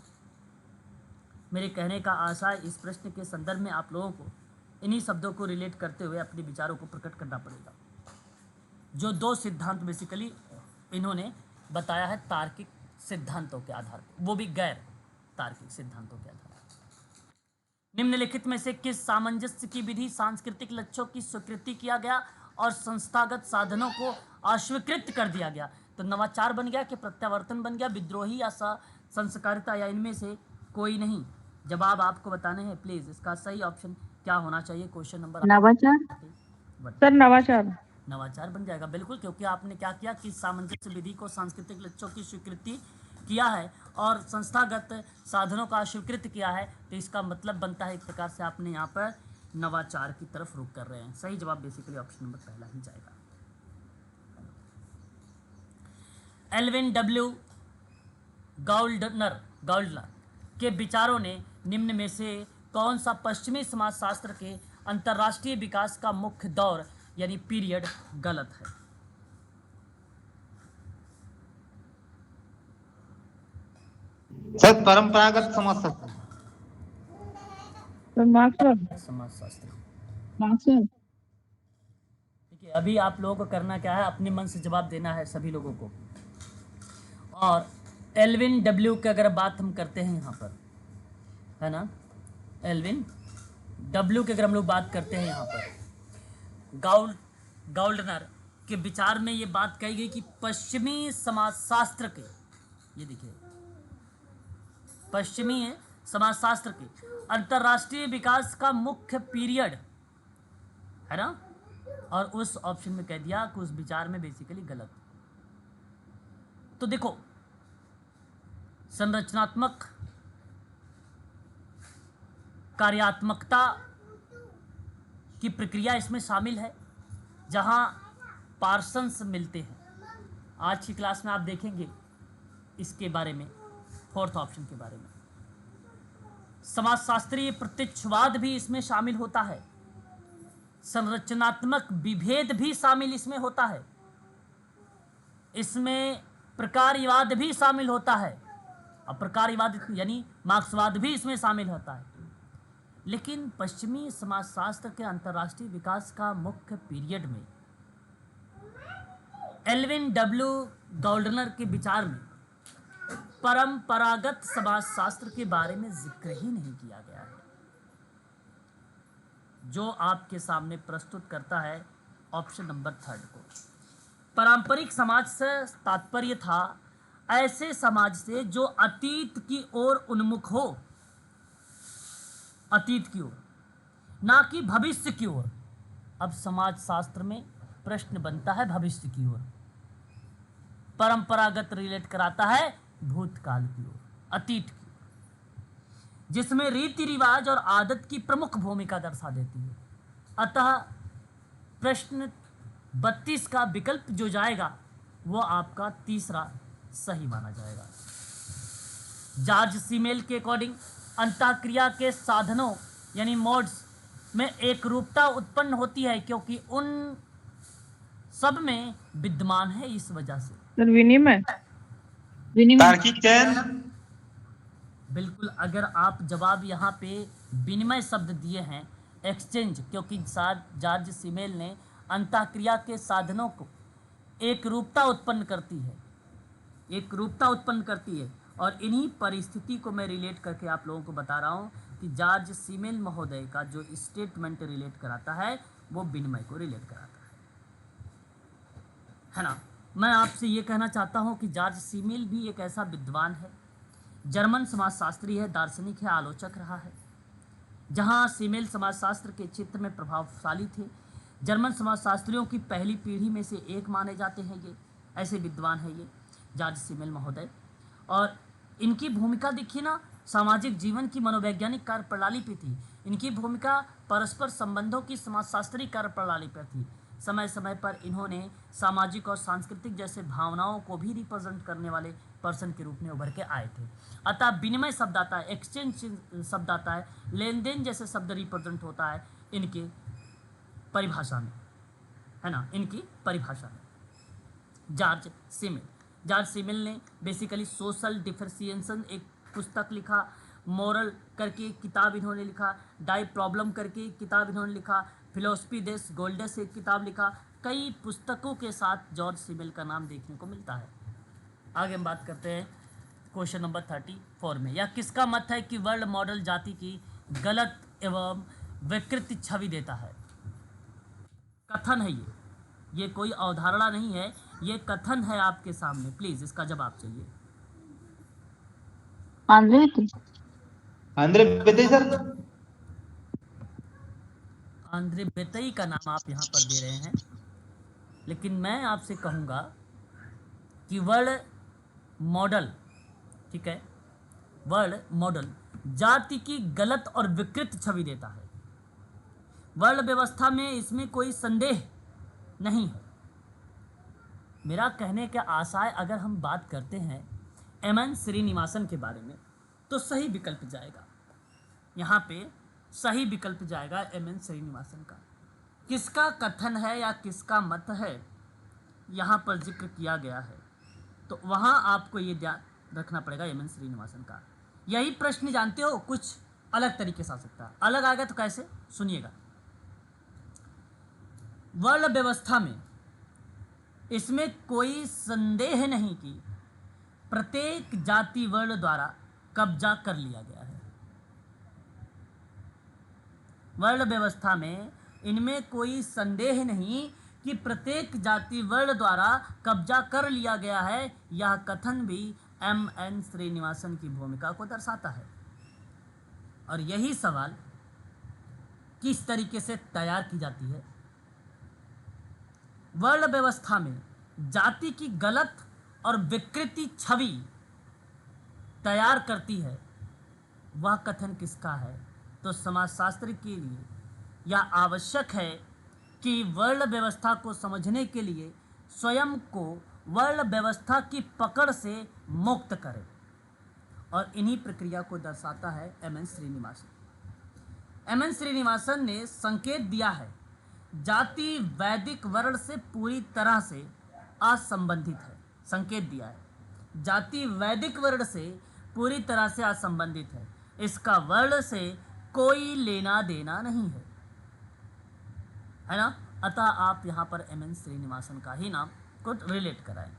Speaker 1: मेरे कहने का आशय इस प्रश्न के संदर्भ में आप लोगों को इन्हीं शब्दों को रिलेट करते हुए अपने विचारों को प्रकट करना पड़ेगा। जो दो सिद्धांत बेसिकली इन्होंने बताया है तार्किक सिद्धांतों के आधार पर, वो भी गैर तार्किक सिद्धांतों के आधार पर। निम्नलिखित में से किस सामंजस्य की विधि सांस्कृतिक लक्ष्यों की स्वीकृति किया गया और संस्थागत साधनों को अस्वीकृत कर दिया गया? तो नवाचार बन गया कि प्रत्यावर्तन बन गया, विद्रोही या संस्कारिता, या इनमें से कोई नहीं? जवाब आपको बताने हैं। प्लीज इसका सही ऑप्शन क्या होना चाहिए? क्वेश्चन नंबर
Speaker 4: नवाचार। सर नवाचार।
Speaker 1: नवाचार बन जाएगा बिल्कुल, क्योंकि आपने क्या किया कि सामंजस्य विधि को सांस्कृतिक लक्ष्यों की स्वीकृति किया है और संस्थागत साधनों का अस्वीकृत किया है, तो इसका मतलब बनता है एक प्रकार से आपने यहाँ पर नवाचार की तरफ रुख कर रहे हैं। सही जवाब बेसिकली ऑप्शन नंबर पहला ही जाएगा। एल्विन डब्ल्यू गाउल्डनर के विचारों ने निम्न में से कौन सा पश्चिमी समाजशास्त्र के अंतर्राष्ट्रीय विकास का मुख्य दौर यानी पीरियड गलत है?
Speaker 2: सर परंपरागत समाजशास्त्र।
Speaker 4: सर मार्क्सवाद।
Speaker 1: समाजशास्त्र।
Speaker 4: मार्क्सवाद।
Speaker 1: देखिए अभी आप लोगों को करना क्या है, अपने मन से जवाब देना है सभी लोगों को। और एल्विन डब्ल्यू की अगर बात हम करते हैं यहाँ पर, है ना, एल्विन डब्ल्यू की अगर हम लोग बात करते हैं यहाँ पर, गाउल्डनर के विचार में ये बात कही गई कि पश्चिमी समाजशास्त्र के, ये देखिए पश्चिमी समाजशास्त्र के अंतर्राष्ट्रीय विकास का मुख्य पीरियड, है ना, और उस ऑप्शन में कह दिया कि उस विचार में बेसिकली गलत। तो देखो संरचनात्मक कार्यात्मकता की प्रक्रिया इसमें शामिल है, जहां पार्सन्स मिलते हैं। आज की क्लास में आप देखेंगे इसके बारे में, फोर्थ ऑप्शन के बारे में। समाजशास्त्रीय प्रत्यक्षवाद भी इसमें शामिल होता है, संरचनात्मक विभेद भी शामिल इसमें होता है, इसमें प्रकारवाद भी शामिल होता है, अब प्रकारवाद यानी मार्क्सवाद भी इसमें शामिल होता है। लेकिन पश्चिमी समाजशास्त्र के अंतर्राष्ट्रीय विकास का मुख्य पीरियड में एल्विन डब्ल्यू गाउल्डनर के विचार में परंपरागत समाजशास्त्र के बारे में जिक्र ही नहीं किया गया है। जो आपके सामने प्रस्तुत करता है ऑप्शन नंबर 3 को। पारंपरिक समाज से तात्पर्य था ऐसे समाज से जो अतीत की ओर उन्मुख हो, अतीत की ओर, ना कि भविष्य की ओर। अब समाजशास्त्र में प्रश्न बनता है भविष्य की ओर, परंपरागत रिलेट कराता है भूतकाल की ओर, अतीत की ओर, जिसमें रीति रिवाज और आदत की प्रमुख भूमिका दर्शा देती है। अतः प्रश्न 32 का विकल्प जो जाएगा वो आपका तीसरा सही माना जाएगा। जॉर्ज सीमेल के अकॉर्डिंग अंतःक्रिया के साधनों यानी मोड्स में एक रूपता उत्पन्न होती है क्योंकि उन सब में विद्यमान है, इस वजह से।
Speaker 4: सर विनिमय
Speaker 2: तार्किक चयन।
Speaker 1: बिल्कुल, अगर आप जवाब यहाँ पे विनिमय शब्द दिए हैं, एक्सचेंज, क्योंकि जॉर्ज सीमेल ने अंतःक्रिया के साधनों को एक रूपता उत्पन्न करती है, एक रूपता उत्पन्न करती है। और इन्हीं परिस्थिति को मैं रिलेट करके आप लोगों को बता रहा हूँ कि जॉर्ज सीमेल महोदय का जो स्टेटमेंट रिलेट कराता है वो विनिमय को रिलेट कराता है ना। मैं आपसे ये कहना चाहता हूँ कि जॉर्ज सीमेल भी एक ऐसा विद्वान है, जर्मन समाजशास्त्री है, दार्शनिक है, आलोचक रहा है। जहाँ सीमेल समाजशास्त्र के क्षेत्र में प्रभावशाली थे, जर्मन समाजशास्त्रियों की पहली पीढ़ी में से एक माने जाते हैं, ये ऐसे विद्वान है ये जॉर्ज सीमेल महोदय। और इनकी भूमिका देखिए ना, सामाजिक जीवन की मनोवैज्ञानिक कार्यप्रणाली पे थी। इनकी भूमिका परस्पर संबंधों की समाजशास्त्री कार्यप्रणाली पर थी। समय समय पर इन्होंने सामाजिक और सांस्कृतिक जैसे भावनाओं को भी रिप्रेजेंट करने वाले पर्सन के रूप में उभर के आए थे। अतः विनिमय शब्द आता है, एक्सचेंज शब्द आता है, लेन देन जैसे शब्द रिप्रेजेंट होता है इनके परिभाषा में, है ना, इनकी परिभाषा में। जॉर्ज सीमेल ने बेसिकली सोशल डिफरेंशिएशन एक पुस्तक लिखा, मोरल करके किताब इन्होंने लिखा, डाई प्रॉब्लम करके किताब इन्होंने लिखा, फिलोसफी देस गोल्डस एक किताब लिखा। कई पुस्तकों के साथ जॉर्ज सीमेल का नाम देखने को मिलता है। आगे हम बात करते हैं क्वेश्चन नंबर 34 में। यह किसका मत है कि वर्ल्ड मॉडल जाति की गलत एवं विकृत छवि देता है? कथन है ये कोई अवधारणा नहीं है, ये कथन है आपके सामने। प्लीज इसका जवाब चाहिए।
Speaker 2: आंद्रे बेटे सर।
Speaker 1: आंद्रे बेतई का नाम आप यहाँ पर दे रहे हैं, लेकिन मैं आपसे कहूँगा कि वर्ल्ड मॉडल, ठीक है, वर्ल्ड मॉडल जाति की गलत और विकृत छवि देता है। वर्ल्ड व्यवस्था में इसमें कोई संदेह नहीं है। मेरा कहने का आशय, अगर हम बात करते हैं एमएन श्रीनिवासन के बारे में, तो सही विकल्प जाएगा यहाँ पे, सही विकल्प जाएगा एमएन श्रीनिवासन का। किसका कथन है या किसका मत है यहाँ पर जिक्र किया गया है, तो वहाँ आपको ये ध्यान रखना पड़ेगा, एमएन श्रीनिवासन का। यही प्रश्न जानते हो कुछ अलग तरीके से आ सकता है। अलग आएगा तो कैसे, सुनिएगा। वर्ण व्यवस्था में इसमें कोई संदेह नहीं कि प्रत्येक जाति वर्ण द्वारा कब्जा कर लिया गया है। वर्ण व्यवस्था में इनमें कोई संदेह नहीं कि प्रत्येक जाति वर्ण द्वारा कब्जा कर लिया गया है। यह कथन भी एम.एन. श्रीनिवासन की भूमिका को दर्शाता है। और यही सवाल किस तरीके से तैयार की जाती है। वर्ण व्यवस्था में जाति की गलत और विकृति छवि तैयार करती है, वह कथन किसका है? तो समाजशास्त्र के लिए यह आवश्यक है कि वर्ण व्यवस्था को समझने के लिए स्वयं को वर्ण व्यवस्था की पकड़ से मुक्त करें, और इन्हीं प्रक्रिया को दर्शाता है एम.एन. श्रीनिवासन। एम.एन. श्रीनिवासन ने संकेत दिया है जाति वैदिक वर्ण से पूरी तरह से असंबंधित है। संकेत दिया है जाति वैदिक वर्ण से पूरी तरह से असंबंधित है, इसका वर्ण से कोई लेना देना नहीं है ना। अतः आप यहाँ पर एम.एन. श्रीनिवासन का ही नाम को रिलेट कराएं।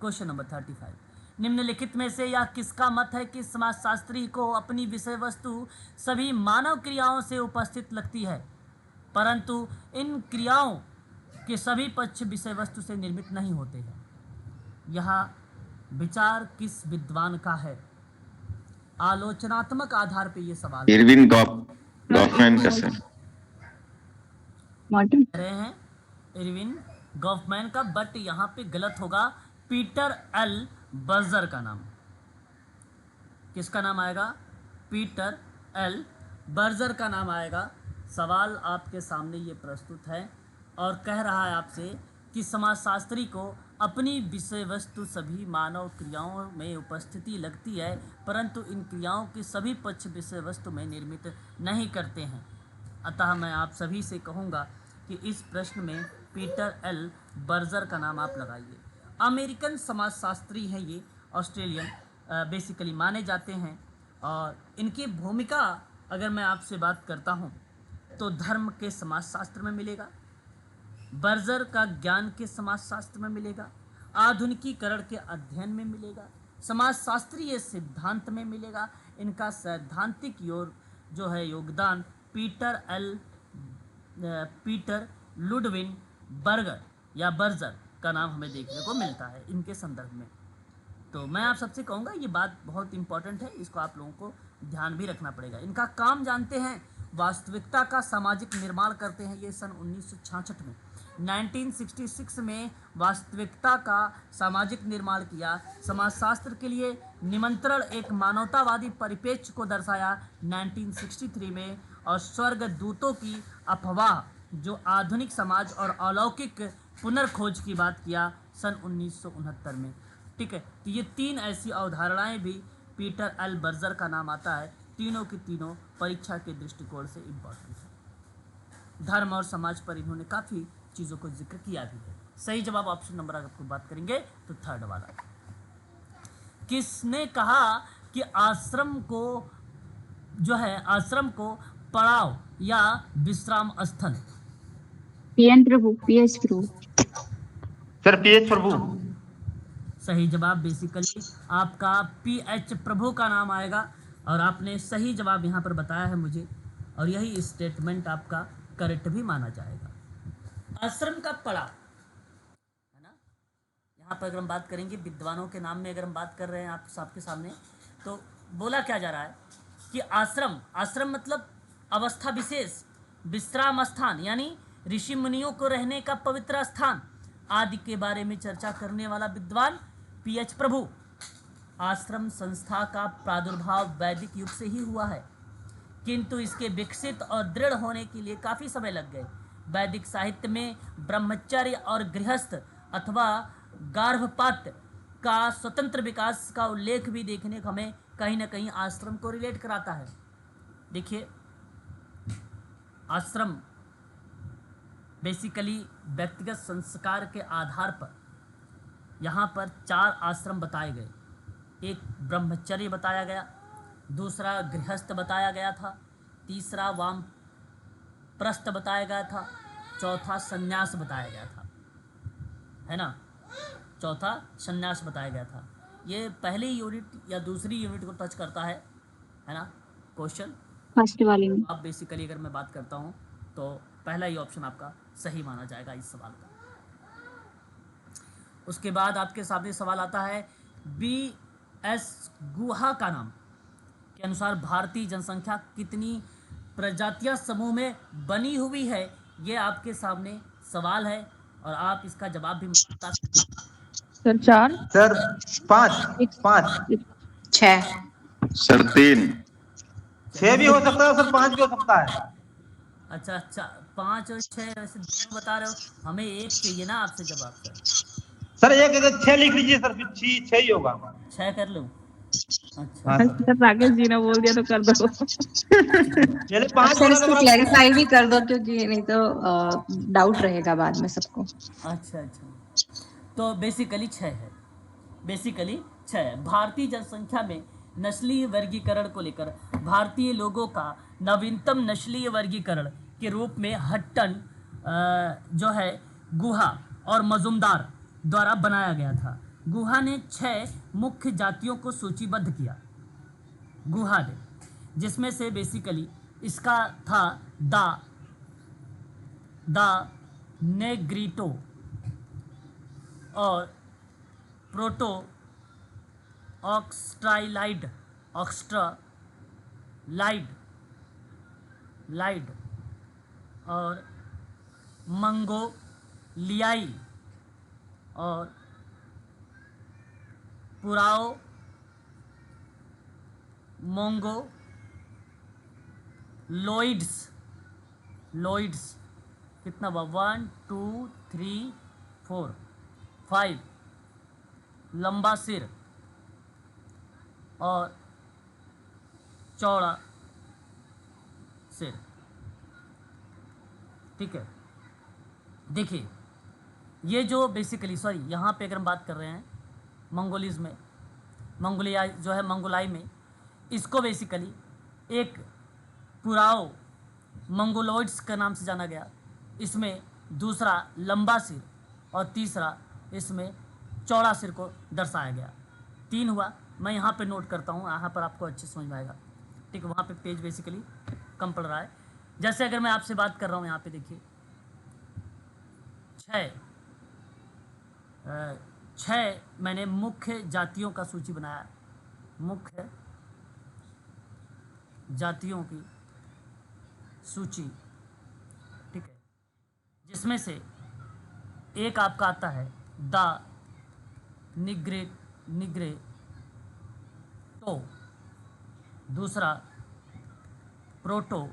Speaker 1: क्वेश्चन नंबर 35, निम्नलिखित में से यह किसका मत है कि समाजशास्त्री को अपनी विषय वस्तु सभी मानव क्रियाओं से उपस्थित लगती है, परंतु इन क्रियाओं के सभी पक्ष विषय वस्तु से निर्मित नहीं होते हैं। यह विचार किस विद्वान का है? आलोचनात्मक आधार पर यह सवाल
Speaker 5: इरविन गॉफमैन का सर।
Speaker 3: मॉडर्न
Speaker 1: कह रहे हैं इरविन गॉफमैन का, बट यहाँ पे गलत होगा। पीटर एल बर्जर का नाम, किसका नाम आएगा? पीटर एल बर्जर का नाम आएगा। सवाल आपके सामने ये प्रस्तुत है और कह रहा है आपसे कि समाजशास्त्री को अपनी विषय वस्तु सभी मानव क्रियाओं में उपस्थिति लगती है, परंतु इन क्रियाओं के सभी पक्ष विषय वस्तु में निर्मित नहीं करते हैं। अतः मैं आप सभी से कहूँगा कि इस प्रश्न में पीटर एल बर्जर का नाम आप लगाइए। अमेरिकन समाजशास्त्री हैं ये, ऑस्ट्रेलियन बेसिकली माने जाते हैं, और इनकी भूमिका अगर मैं आपसे बात करता हूँ तो धर्म के समाजशास्त्र में मिलेगा, बर्जर का ज्ञान के समाजशास्त्र में मिलेगा, आधुनिकीकरण के अध्ययन में मिलेगा, समाजशास्त्रीय सिद्धांत में मिलेगा। इनका सैद्धांतिक जो है योगदान पीटर लुडविन बर्गर या बर्जर का नाम हमें देखने को मिलता है इनके संदर्भ में। तो मैं आप सबसे कहूँगा ये बात बहुत इंपॉर्टेंट है, इसको आप लोगों को ध्यान भी रखना पड़ेगा। इनका काम जानते हैं, वास्तविकता का सामाजिक निर्माण करते हैं। ये सन 1966 में 1966 में वास्तविकता का सामाजिक निर्माण किया। समाजशास्त्र के लिए निमंत्रण एक मानवतावादी परिप्रेक्ष्य को दर्शाया 1963 में, और स्वर्ग दूतों की अफवाह जो आधुनिक समाज और अलौकिक पुनर्खोज की बात किया सन 1969 में। ठीक है, तो ये तीन ऐसी अवधारणाएं भी पीटर एल बर्जर का नाम आता है। तीनों की तीनों परीक्षा के दृष्टिकोण से इम्पोर्टेंट है। धर्म और समाज पर इन्होंने काफ़ी चीज़ों को जिक्र किया भी है। सही जवाब ऑप्शन नंबर अगर आपको बात करेंगे तो थर्ड वाला। किसने कहा कि आश्रम को पड़ाव या विश्राम स्थल?
Speaker 3: पीएन प्रभु, पीएच प्रभु।
Speaker 2: सर पीएच प्रभु।
Speaker 1: सही जवाब बेसिकली आपका पीएच प्रभु का नाम आएगा, और आपने सही जवाब यहाँ पर बताया है मुझे, और यही स्टेटमेंट आपका करेक्ट भी माना जाएगा। आश्रम का पड़ाव है ना। यहाँ पर अगर हम बात करेंगे विद्वानों के नाम में, अगर हम बात कर रहे हैं आप सबके सामने, तो बोला क्या जा रहा है कि आश्रम मतलब अवस्था विशेष, विश्राम स्थान, यानी ऋषि मुनियों को रहने का पवित्र स्थान आदि के बारे में चर्चा करने वाला विद्वान पीएच प्रभु। आश्रम संस्था का प्रादुर्भाव वैदिक युग से ही हुआ है, किंतु इसके विकसित और दृढ़ होने के लिए काफ़ी समय लग गए। वैदिक साहित्य में ब्रह्मचर्य और गृहस्थ अथवा गार्भपात का स्वतंत्र विकास का उल्लेख भी देखने को हमें कहीं ना कहीं आश्रम को रिलेट कराता है। देखिए, आश्रम बेसिकली व्यक्तिगत संस्कार के आधार पर यहाँ पर 4 आश्रम बताए गए। एक ब्रह्मचर्य बताया गया, दूसरा गृहस्थ बताया गया था, तीसरा वामप्रस्थ बताया गया था, चौथा संन्यास बताया गया था, है ना। चौथा संन्यास बताया गया था। ये पहली यूनिट या दूसरी यूनिट को टच करता है ना क्वेश्चन।
Speaker 3: फर्स्ट वाली में।
Speaker 1: आप बेसिकली अगर मैं बात करता हूँ तो पहला ही ऑप्शन आपका सही माना जाएगा इस सवाल का। उसके बाद आपके सामने सवाल आता है बी एस गुहा का नाम के अनुसार भारतीय जनसंख्या कितनी प्रजातीय समूह में बनी हुई है। ये आपके सामने सवाल है और आप इसका जवाब भी बता सकते हैं।
Speaker 4: Sir 4
Speaker 2: sir 5
Speaker 3: 6।
Speaker 5: सर 3।
Speaker 2: 6 भी हो सकता है सर, 5 भी हो सकता है।
Speaker 1: अच्छा अच्छा, 5 और 6 वैसे दोनों बता रहे हो, हमें एक चाहिए ना आपसे जवाब सर।
Speaker 2: सर एक अगर 6 लिख लीजिए सर, फिर 6 ही होगा।
Speaker 1: 6 कर लूँ? अच्छा
Speaker 2: हाँ सर,
Speaker 4: सर राकेश जी ने बोल दिया तो कर दो।
Speaker 2: पहले 5
Speaker 3: सर
Speaker 2: बोला था
Speaker 3: इसको
Speaker 2: पर अब
Speaker 3: क्लैरिफाई भी कर दो क्योंकि नहीं तो डाउट रहेगा बाद में सबको।
Speaker 1: अच्छा अच्छा, तो बेसिकली 6 है। बेसिकली 6 है। भारतीय जनसंख्या में नस्लीय वर्गीकरण को लेकर भारतीय लोगों का नवीनतम नस्लीय वर्गीकरण के रूप में हट्टन जो है गुहा और मजुमदार द्वारा बनाया गया था। गुहा ने 6 मुख्य जातियों को सूचीबद्ध किया, गुहा ने, जिसमें से बेसिकली इसका था द नेग्रीटो और प्रोटो ऑक्स्ट्राइलाइड लाइड और मंगोलियाई और पुराओ मोंगो लोइड्स कितना हुआ, 1 2 3 4 5 लंबा सिर और चौड़ा सिर। ठीक है, देखिए ये जो बेसिकली सॉरी यहाँ पे अगर हम बात कर रहे हैं मंगोलिज में, मंगोलिया जो है मंगोलाई में, इसको बेसिकली एक पुराओ मंगोलॉइड्स के नाम से जाना गया। इसमें दूसरा लंबा सिर और तीसरा इसमें चौड़ा सिर को दर्शाया गया। 3 हुआ। मैं यहाँ पे नोट करता हूँ, यहाँ पर आपको अच्छे समझ में आएगा। ठीक है, वहाँ पे पेज बेसिकली कम पड़ रहा है। जैसे अगर मैं आपसे बात कर रहा हूँ यहाँ पे देखिए 6 मैंने मुख्य जातियों का सूची बनाया, मुख्य जातियों की सूची। ठीक है, जिसमें से एक आपका आता है द निग्रेटो, दूसरा प्रोटो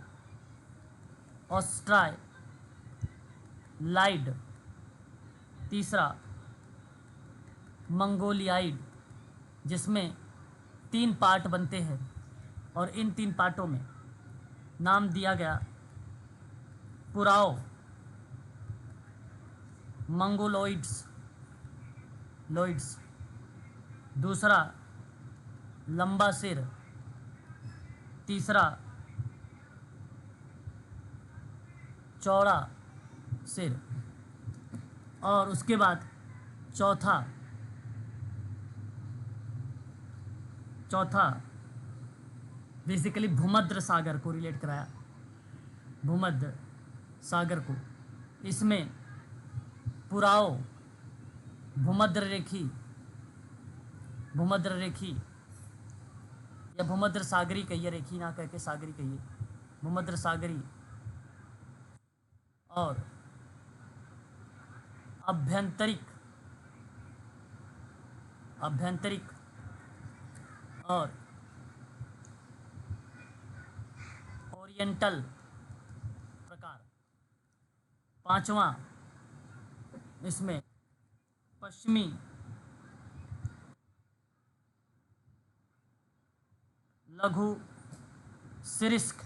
Speaker 1: ऑस्ट्राइलाइड, तीसरा मंगोलियाइड, जिसमें 3 पार्ट बनते हैं और इन 3 पार्टों में नाम दिया गया पुराओ मंगोलॉइड्स, दूसरा लंबा सिर, तीसरा चौड़ा सिर और उसके बाद चौथा बेसिकली भूमध्य सागर को रिलेट कराया, भूमध्य सागर को। इसमें पुराओ भूमध्य रेखी या भूमध्य सागरी कहिए, रेखी ना कह के सागरी कहिए, भूमध्य सागरी और आभ्यंतरिक और ओरिएंटल प्रकार। 5वां इसमें पश्चिमी लघु सिरिस्क,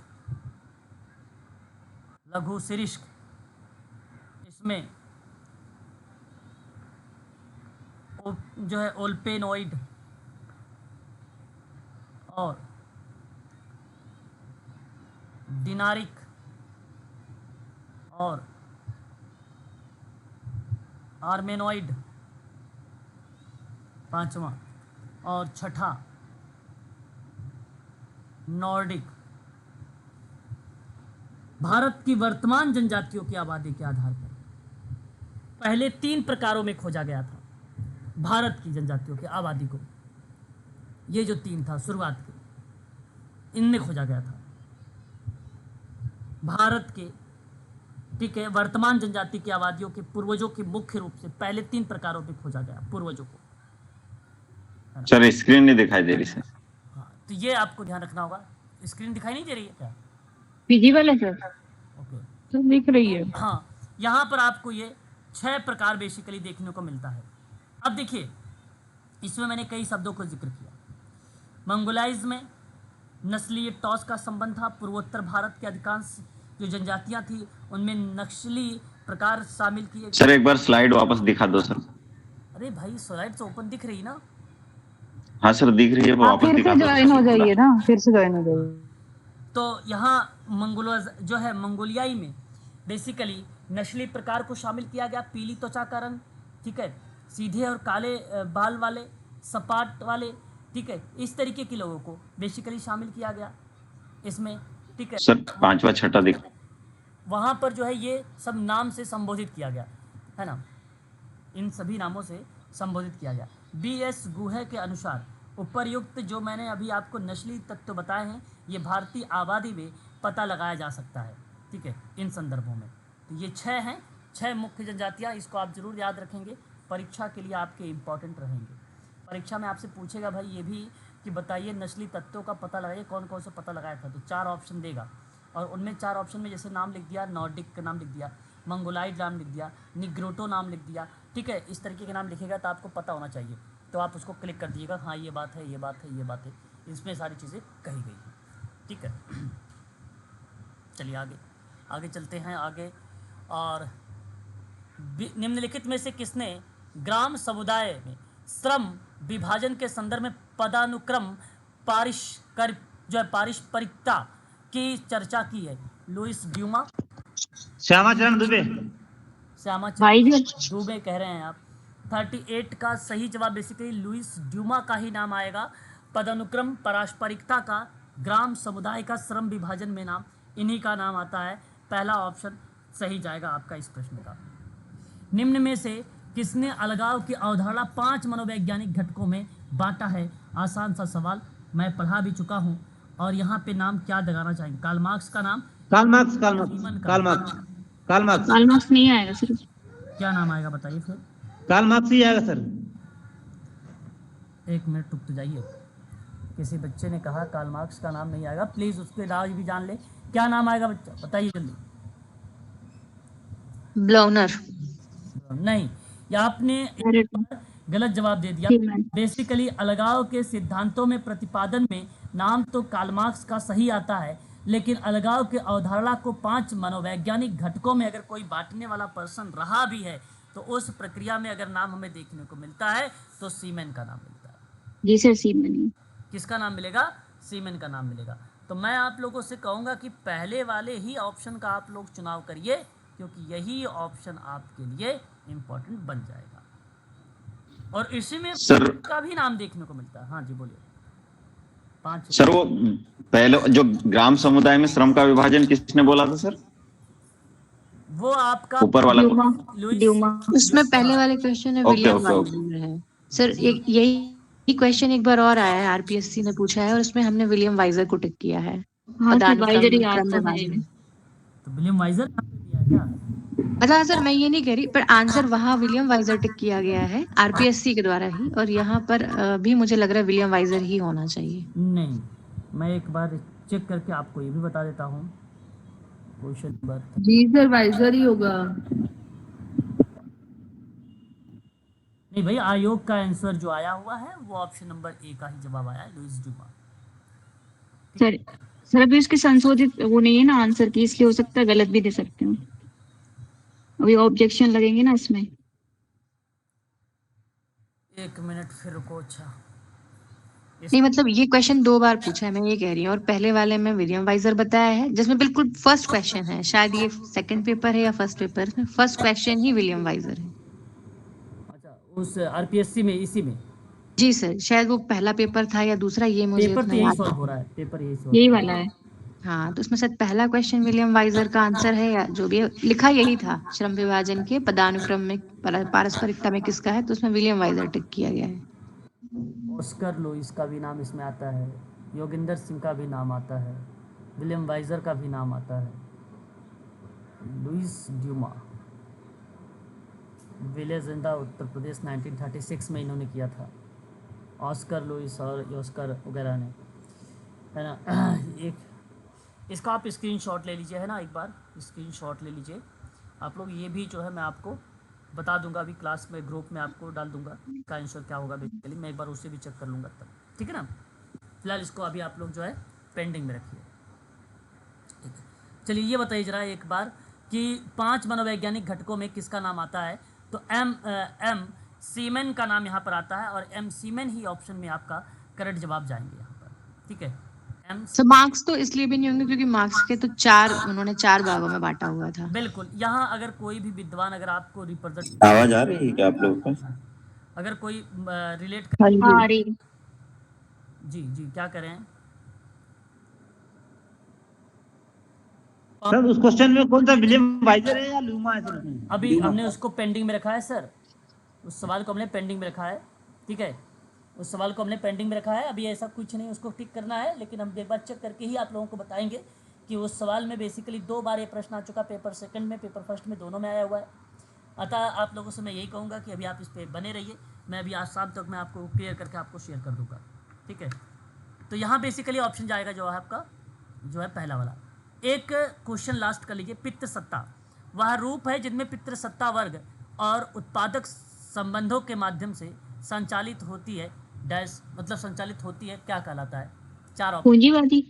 Speaker 1: इसमें जो है ओल्पेनोइड और डिनारिक और आर्मेनॉइड, पांचवा, और छठा नॉर्डिक। भारत की वर्तमान जनजातियों की आबादी के आधार पर पहले 3 प्रकारों में खोजा गया था भारत की जनजातियों की आबादी को। ये जो 3 था शुरुआत के, इनमें खोजा गया था भारत के, ठीक है, वर्तमान जनजाति की आबादियों के पूर्वजों के मुख्य रूप से पहले 3 प्रकारों में खोजा गया पूर्वजों को।
Speaker 5: सर स्क्रीन नहीं दिखाई दे रही सर।
Speaker 1: हाँ, तो ये आपको ध्यान रखना होगा। स्क्रीन दिखाई नहीं दे रही है क्या?
Speaker 4: विजिबल है सर,
Speaker 1: ओके,
Speaker 4: तो दिख रही है।
Speaker 1: हाँ, यहाँ पर आपको ये 6 प्रकार बेसिकली देखने को मिलता है। अब देखिए, इसमें मैंने कई शब्दों को जिक्र किया। मंगोलाइज में नस्लीय टॉस का संबंध था। पूर्वोत्तर भारत के अधिकांश जो जनजातियां थी उनमें नस्ली प्रकार शामिल किए गए।
Speaker 5: सर एक बार स्लाइड वापस दिखा दो सर।
Speaker 1: अरे भाई, स्लाइड तो ओपन दिख रही ना?
Speaker 5: हाँ सर दिख रही है, वो
Speaker 4: आप
Speaker 5: वापस
Speaker 4: फिर
Speaker 5: दिखा
Speaker 4: से
Speaker 5: दो।
Speaker 4: ज्वाइन हो जाइए ना, फिर से ज्वाइन हो जाइए।
Speaker 1: तो यहाँ मंगोलोज जो है, मंगोलियाई में बेसिकली नस्ली प्रकार को शामिल किया गया। पीली त्वचा का रंग, ठीक है, सीधे और काले बाल वाले, सपाट वाले, ठीक है, इस तरीके के लोगों को बेसिकली शामिल किया गया इसमें, ठीक है।
Speaker 5: सर 5वां 6ठा दिख।
Speaker 1: वहाँ पर जो है ये सब नाम से संबोधित किया गया है ना, इन सभी नामों से संबोधित किया गया। B.S. गुहे के अनुसार उपर्युक्त जो मैंने अभी आपको नस्ली तत्व बताए हैं, ये भारतीय आबादी में पता लगाया जा सकता है, ठीक है, इन संदर्भों में। तो ये 6 हैं, 6 मुख्य जनजातियाँ। इसको आप जरूर याद रखेंगे, परीक्षा के लिए आपके इम्पॉर्टेंट रहेंगे। परीक्षा में आपसे पूछेगा भाई ये भी कि बताइए नस्ली तत्वों का पता लगाइए, कौन कौन से पता लगाया था, तो 4 ऑप्शन देगा। और उनमें 4 ऑप्शन में जैसे नाम लिख दिया, नॉर्डिक का नाम लिख दिया, मंगोलाइड नाम लिख दिया, निग्रोटो नाम लिख दिया, ठीक है, इस तरीके के नाम लिखेगा तो आपको पता होना चाहिए। तो आप उसको क्लिक कर दीजिएगा, हाँ ये बात है, ये बात है, ये बात है, इसमें सारी चीज़ें कही गई हैं, ठीक है। चलिए आगे चलते हैं आगे। और निम्नलिखित में से किसने ग्राम समुदाय में श्रम विभाजन के संदर्भ में पदानुक्रम पारस्परिकता की चर्चा की है? Louis Dumont,
Speaker 2: Shyamacharan Dube.
Speaker 1: श्यामाचरण दुबे कह रहे हैं आप। 38 का सही जवाब बेसिकली लुइस ड्यूमा का ही नाम आएगा। पदानुक्रम पारस्परिकता का ग्राम समुदाय का श्रम विभाजन में नाम, इन्हीं का नाम आता है। पहला ऑप्शन सही जाएगा आपका इस प्रश्न का। निम्न में से किसने अलगाव की अवधारणा 5 मनोवैज्ञानिक घटकों में बांटा है? आसान सा सवाल, मैं पढ़ा भी चुका हूँ। और यहाँ पे नाम क्या लगाना चाहेंगे? कार्ल मार्क्स का नाम?
Speaker 2: कार्ल मार्क्स
Speaker 4: नहीं आएगा सर।
Speaker 1: क्या नाम आएगा बताइए फिर?
Speaker 2: कार्ल मार्क्स ही आएगा सर।
Speaker 1: 1 मिनट रुक तो जाइए, किसी बच्चे ने कहा कार्ल मार्क्स का नाम नहीं आएगा, प्लीज उसके नाम भी जान ले। क्या नाम आएगा बच्चा, बताइए जल्दी।
Speaker 3: ब्लाउनर।
Speaker 1: नहीं, या आपने गलत जवाब दे दिया। बेसिकली अलगाव के सिद्धांतों में प्रतिपादन में नाम तो कार्ल मार्क्स का सही आता है, लेकिन अलगाव के अवधारणा को 5 मनोवैज्ञानिक घटकों में अगर कोई बांटने वाला पर्सन रहा भी है तो उस प्रक्रिया में अगर नाम हमें देखने को मिलता है तो सीमेन का नाम मिलता है।
Speaker 4: जी सर, सीमेन।
Speaker 1: किसका नाम मिलेगा? सीमेन का नाम मिलेगा। तो मैं आप लोगों से कहूँगा कि पहले वाले ही ऑप्शन का आप लोग चुनाव करिए, क्योंकि यही ऑप्शन आपके लिए इम्पोर्टेंट बन जाएगा। और इसी में
Speaker 5: सर
Speaker 1: का भी नाम देखने को मिलता है। हाँ जी बोलिए। 5
Speaker 5: सर वो पहले जो ग्राम समुदाय में श्रम का विभाजन किसने बोला था सर?
Speaker 1: वो आपका
Speaker 5: ऊपर वाला
Speaker 3: उसमें पहले वाले क्वेश्चन है विलियम वाइजर है सर। यही क्वेश्चन एक बार और आया है, आरपीएससी ने पूछा है और उसमें हमने विलियम वाइजर को टिक किया है।
Speaker 4: हाँ,
Speaker 3: तो
Speaker 1: विलियम वाइजर क्या?
Speaker 3: अच्छा सर, मैं ये नहीं कह रही, पर आंसर वहाँ विलियम वाइजर टिक किया गया है आरपीएससी के द्वारा ही, और यहाँ पर भी मुझे लग रहा है विलियम वाइजर ही होना चाहिए।
Speaker 1: नहीं, मैं एक बार चेक करके आपको ये भी बता देता हूँ। क्वेश्चन नंबर
Speaker 4: जी सर, वाइजर ही होगा।
Speaker 1: नहीं भाई, आयोग का आंसर जो आया हुआ है वो ऑप्शन नंबर A का ही जवाब आया है, लुइस ड्यूमा।
Speaker 4: सर अभी उसके संशोधित वो नहीं है ना आंसर की, इसलिए हो सकता है गलत भी दे सकते हो। अभी ऑब्जेक्शन लगेंगे ना इसमें।
Speaker 1: 1 मिनट फिर रुको। अच्छा
Speaker 3: नहीं, मतलब ये क्वेश्चन 2 बार पूछा है, मैं ये कह रही हूँ। और पहले वाले में विलियम वाइजर बताया है, जिसमें बिल्कुल फर्स्ट क्वेश्चन है। शायद ये सेकंड पेपर है या फर्स्ट पेपर है, फर्स्ट क्वेश्चन ही विलियम वाइजर है।
Speaker 1: उस आरपीएससी में, इसी में
Speaker 3: जी सर, शायद वो पहला पेपर था या दूसरा, ये मुझे
Speaker 1: पेपर तो
Speaker 3: उतना
Speaker 1: यही
Speaker 3: याद
Speaker 1: सॉल्व हो रहा है, पेपर यही सॉल्व
Speaker 4: यही वाला है।
Speaker 3: हाँ, तो उसमें शायद पहला क्वेश्चन विलियम वाइजर का आंसर है, या जो भी है, लिखा यही था, श्रम विभाजन के पदानुक्रम में पारस्परिकता में किसका है, तो उसमें विलियम वाइजर टिक किया गया है।
Speaker 1: ऑस्कर लुईस का भी नाम इसमें आता है, योगिंदर सिंह का भी नाम आता है, विलियम वाइजर का भी नाम आता है, लुईस ड्यूमा, विलेजिंदा उत्तर प्रदेश 1936 में इन्होंने किया था, ऑस्कर लुईस और ऑस्कर वगैरह ने, है ना। एक इसका आप स्क्रीनशॉट ले लीजिए, है ना, एक बार स्क्रीनशॉट ले लीजिए आप लोग। ये भी जो है मैं आपको बता दूंगा, अभी क्लास में ग्रुप में आपको डाल दूंगा इसका आंसर क्या होगा, बेसिकली मैं एक बार उससे भी चेक कर लूँगा तब, ठीक है ना। फिलहाल इसको अभी आप लोग जो है पेंडिंग में रखिए, ठीक है। चलिए ये बताइए जरा एक बार कि 5 मनोवैज्ञानिक घटकों में किसका नाम आता है, तो एम सीमेन का नाम यहाँ पर आता है, और एम सीमेन ही ऑप्शन में आपका करेक्ट जवाब जाएंगे यहाँ पर, ठीक है।
Speaker 3: सर मार्क्स तो इसलिए भी नहीं होंगे क्योंकि मार्क्स के तो उन्होंने 4 भागों में बांटा हुआ था।
Speaker 1: बिल्कुल, यहाँ अगर कोई भी विद्वान अगर आपको रिप्रेजेंट,
Speaker 5: आवाज आ रही है क्या आप लोगों को?
Speaker 1: अगर कोई रिलेट
Speaker 4: हाँ
Speaker 1: कर,
Speaker 4: अरे
Speaker 1: जी जी क्या करें,
Speaker 2: सर उस क्वेश्चन में कौन सा विलियम वाइजर है या ल्यूमा है सर उसमें?
Speaker 1: अभी हमने उसको पेंडिंग में रखा है सर, उस सवाल को हमने पेंडिंग में रखा है, ठीक है, उस सवाल को हमने पेंडिंग में रखा है। अभी ऐसा कुछ नहीं उसको टिक करना है, लेकिन हम एक बार चेक करके ही आप लोगों को बताएंगे कि उस सवाल में बेसिकली 2 बार ये प्रश्न आ चुका, पेपर सेकंड में, पेपर फर्स्ट में, दोनों में आया हुआ है। अतः आप लोगों से मैं यही कहूँगा कि अभी आप इस पर बने रहिए, मैं अभी आज शाम तक मैं आपको क्लियर करके आपको शेयर कर दूँगा, ठीक है। तो यहाँ बेसिकली ऑप्शन जाएगा जो है आपका, जो है पहला वाला। एक क्वेश्चन लास्ट कर लीजिए, पितृसत्ता वह रूप है जिनमें पितृसत्ता वर्ग और उत्पादक संबंधों के माध्यम से संचालित होती है, डैश मतलब संचालित होती है, क्या कहलाता है? 4 ऑप्शन
Speaker 4: पूंजीवादी।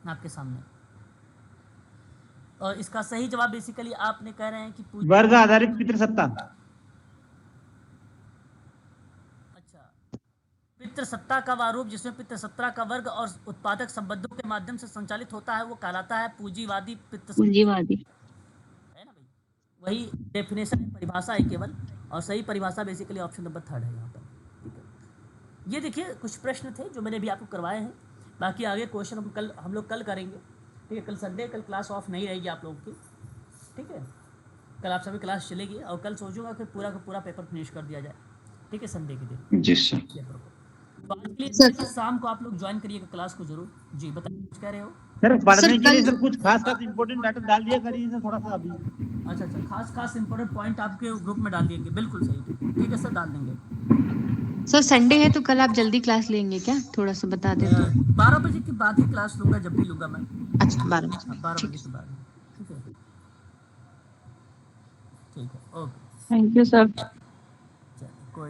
Speaker 1: आपके सामने, और इसका सही जवाब बेसिकली आपने कह रहे हैं कि
Speaker 2: वर्ग आधारित पितृसत्ता।
Speaker 1: अच्छा, पितृसत्ता का वह रूप जिसमें पितृसत्ता का वर्ग और उत्पादक संबंधों के माध्यम से संचालित होता है वो कहलाता है पूंजीवादी पितृसत्ता,
Speaker 4: पूंजीवादी
Speaker 1: है ना भाई। वही डेफिनेशन है, परिभाषा है केवल, और सही परिभाषा बेसिकली ऑप्शन नंबर 3 है यहाँ पर, ठीक है। ये देखिए कुछ प्रश्न थे जो मैंने भी आपको करवाए हैं, बाकी आगे क्वेश्चन हम लोग कल करेंगे, ठीक है। कल संडे, कल क्लास ऑफ नहीं रहेगी आप लोगों की, ठीक है। कल आप सभी क्लास चलेगी, और कल सोचूंगा कि पूरा का पूरा पेपर फिनिश कर दिया जाए, ठीक है, संडे के दिन।
Speaker 5: जी सर।
Speaker 1: तो आज के लिए शाम को आप लोग ज्वाइन करिएगा क्लास को जरूर। जी बताइए, कुछ कह रहे हो?
Speaker 2: सर पढ़ने
Speaker 3: सर,
Speaker 2: के लिए
Speaker 3: कल-
Speaker 2: सर कुछ खास इंपोर्टेंट डाटा डाल दिया करिए सर थोड़ा सा अभी।
Speaker 1: अच्छा अच्छा, खास इंपॉर्टेंट पॉइंट आपके ग्रुप में डाल दिएंगे, बिल्कुल सही, ठीक है सर, डाल देंगे।
Speaker 3: सर संडे है तो कल आप जल्दी क्लास लेंगे क्या, थोड़ा सा बता दे तो।
Speaker 1: 12 बजे के बाद ही क्लास लूँगा, जब भी लूँगा मैं।
Speaker 3: अच्छा 12 बजे,
Speaker 1: 12
Speaker 3: ठीक
Speaker 1: बजे
Speaker 3: है।
Speaker 1: के बाद, ठीक है, ठीक है, ओके।
Speaker 4: Thank you sir.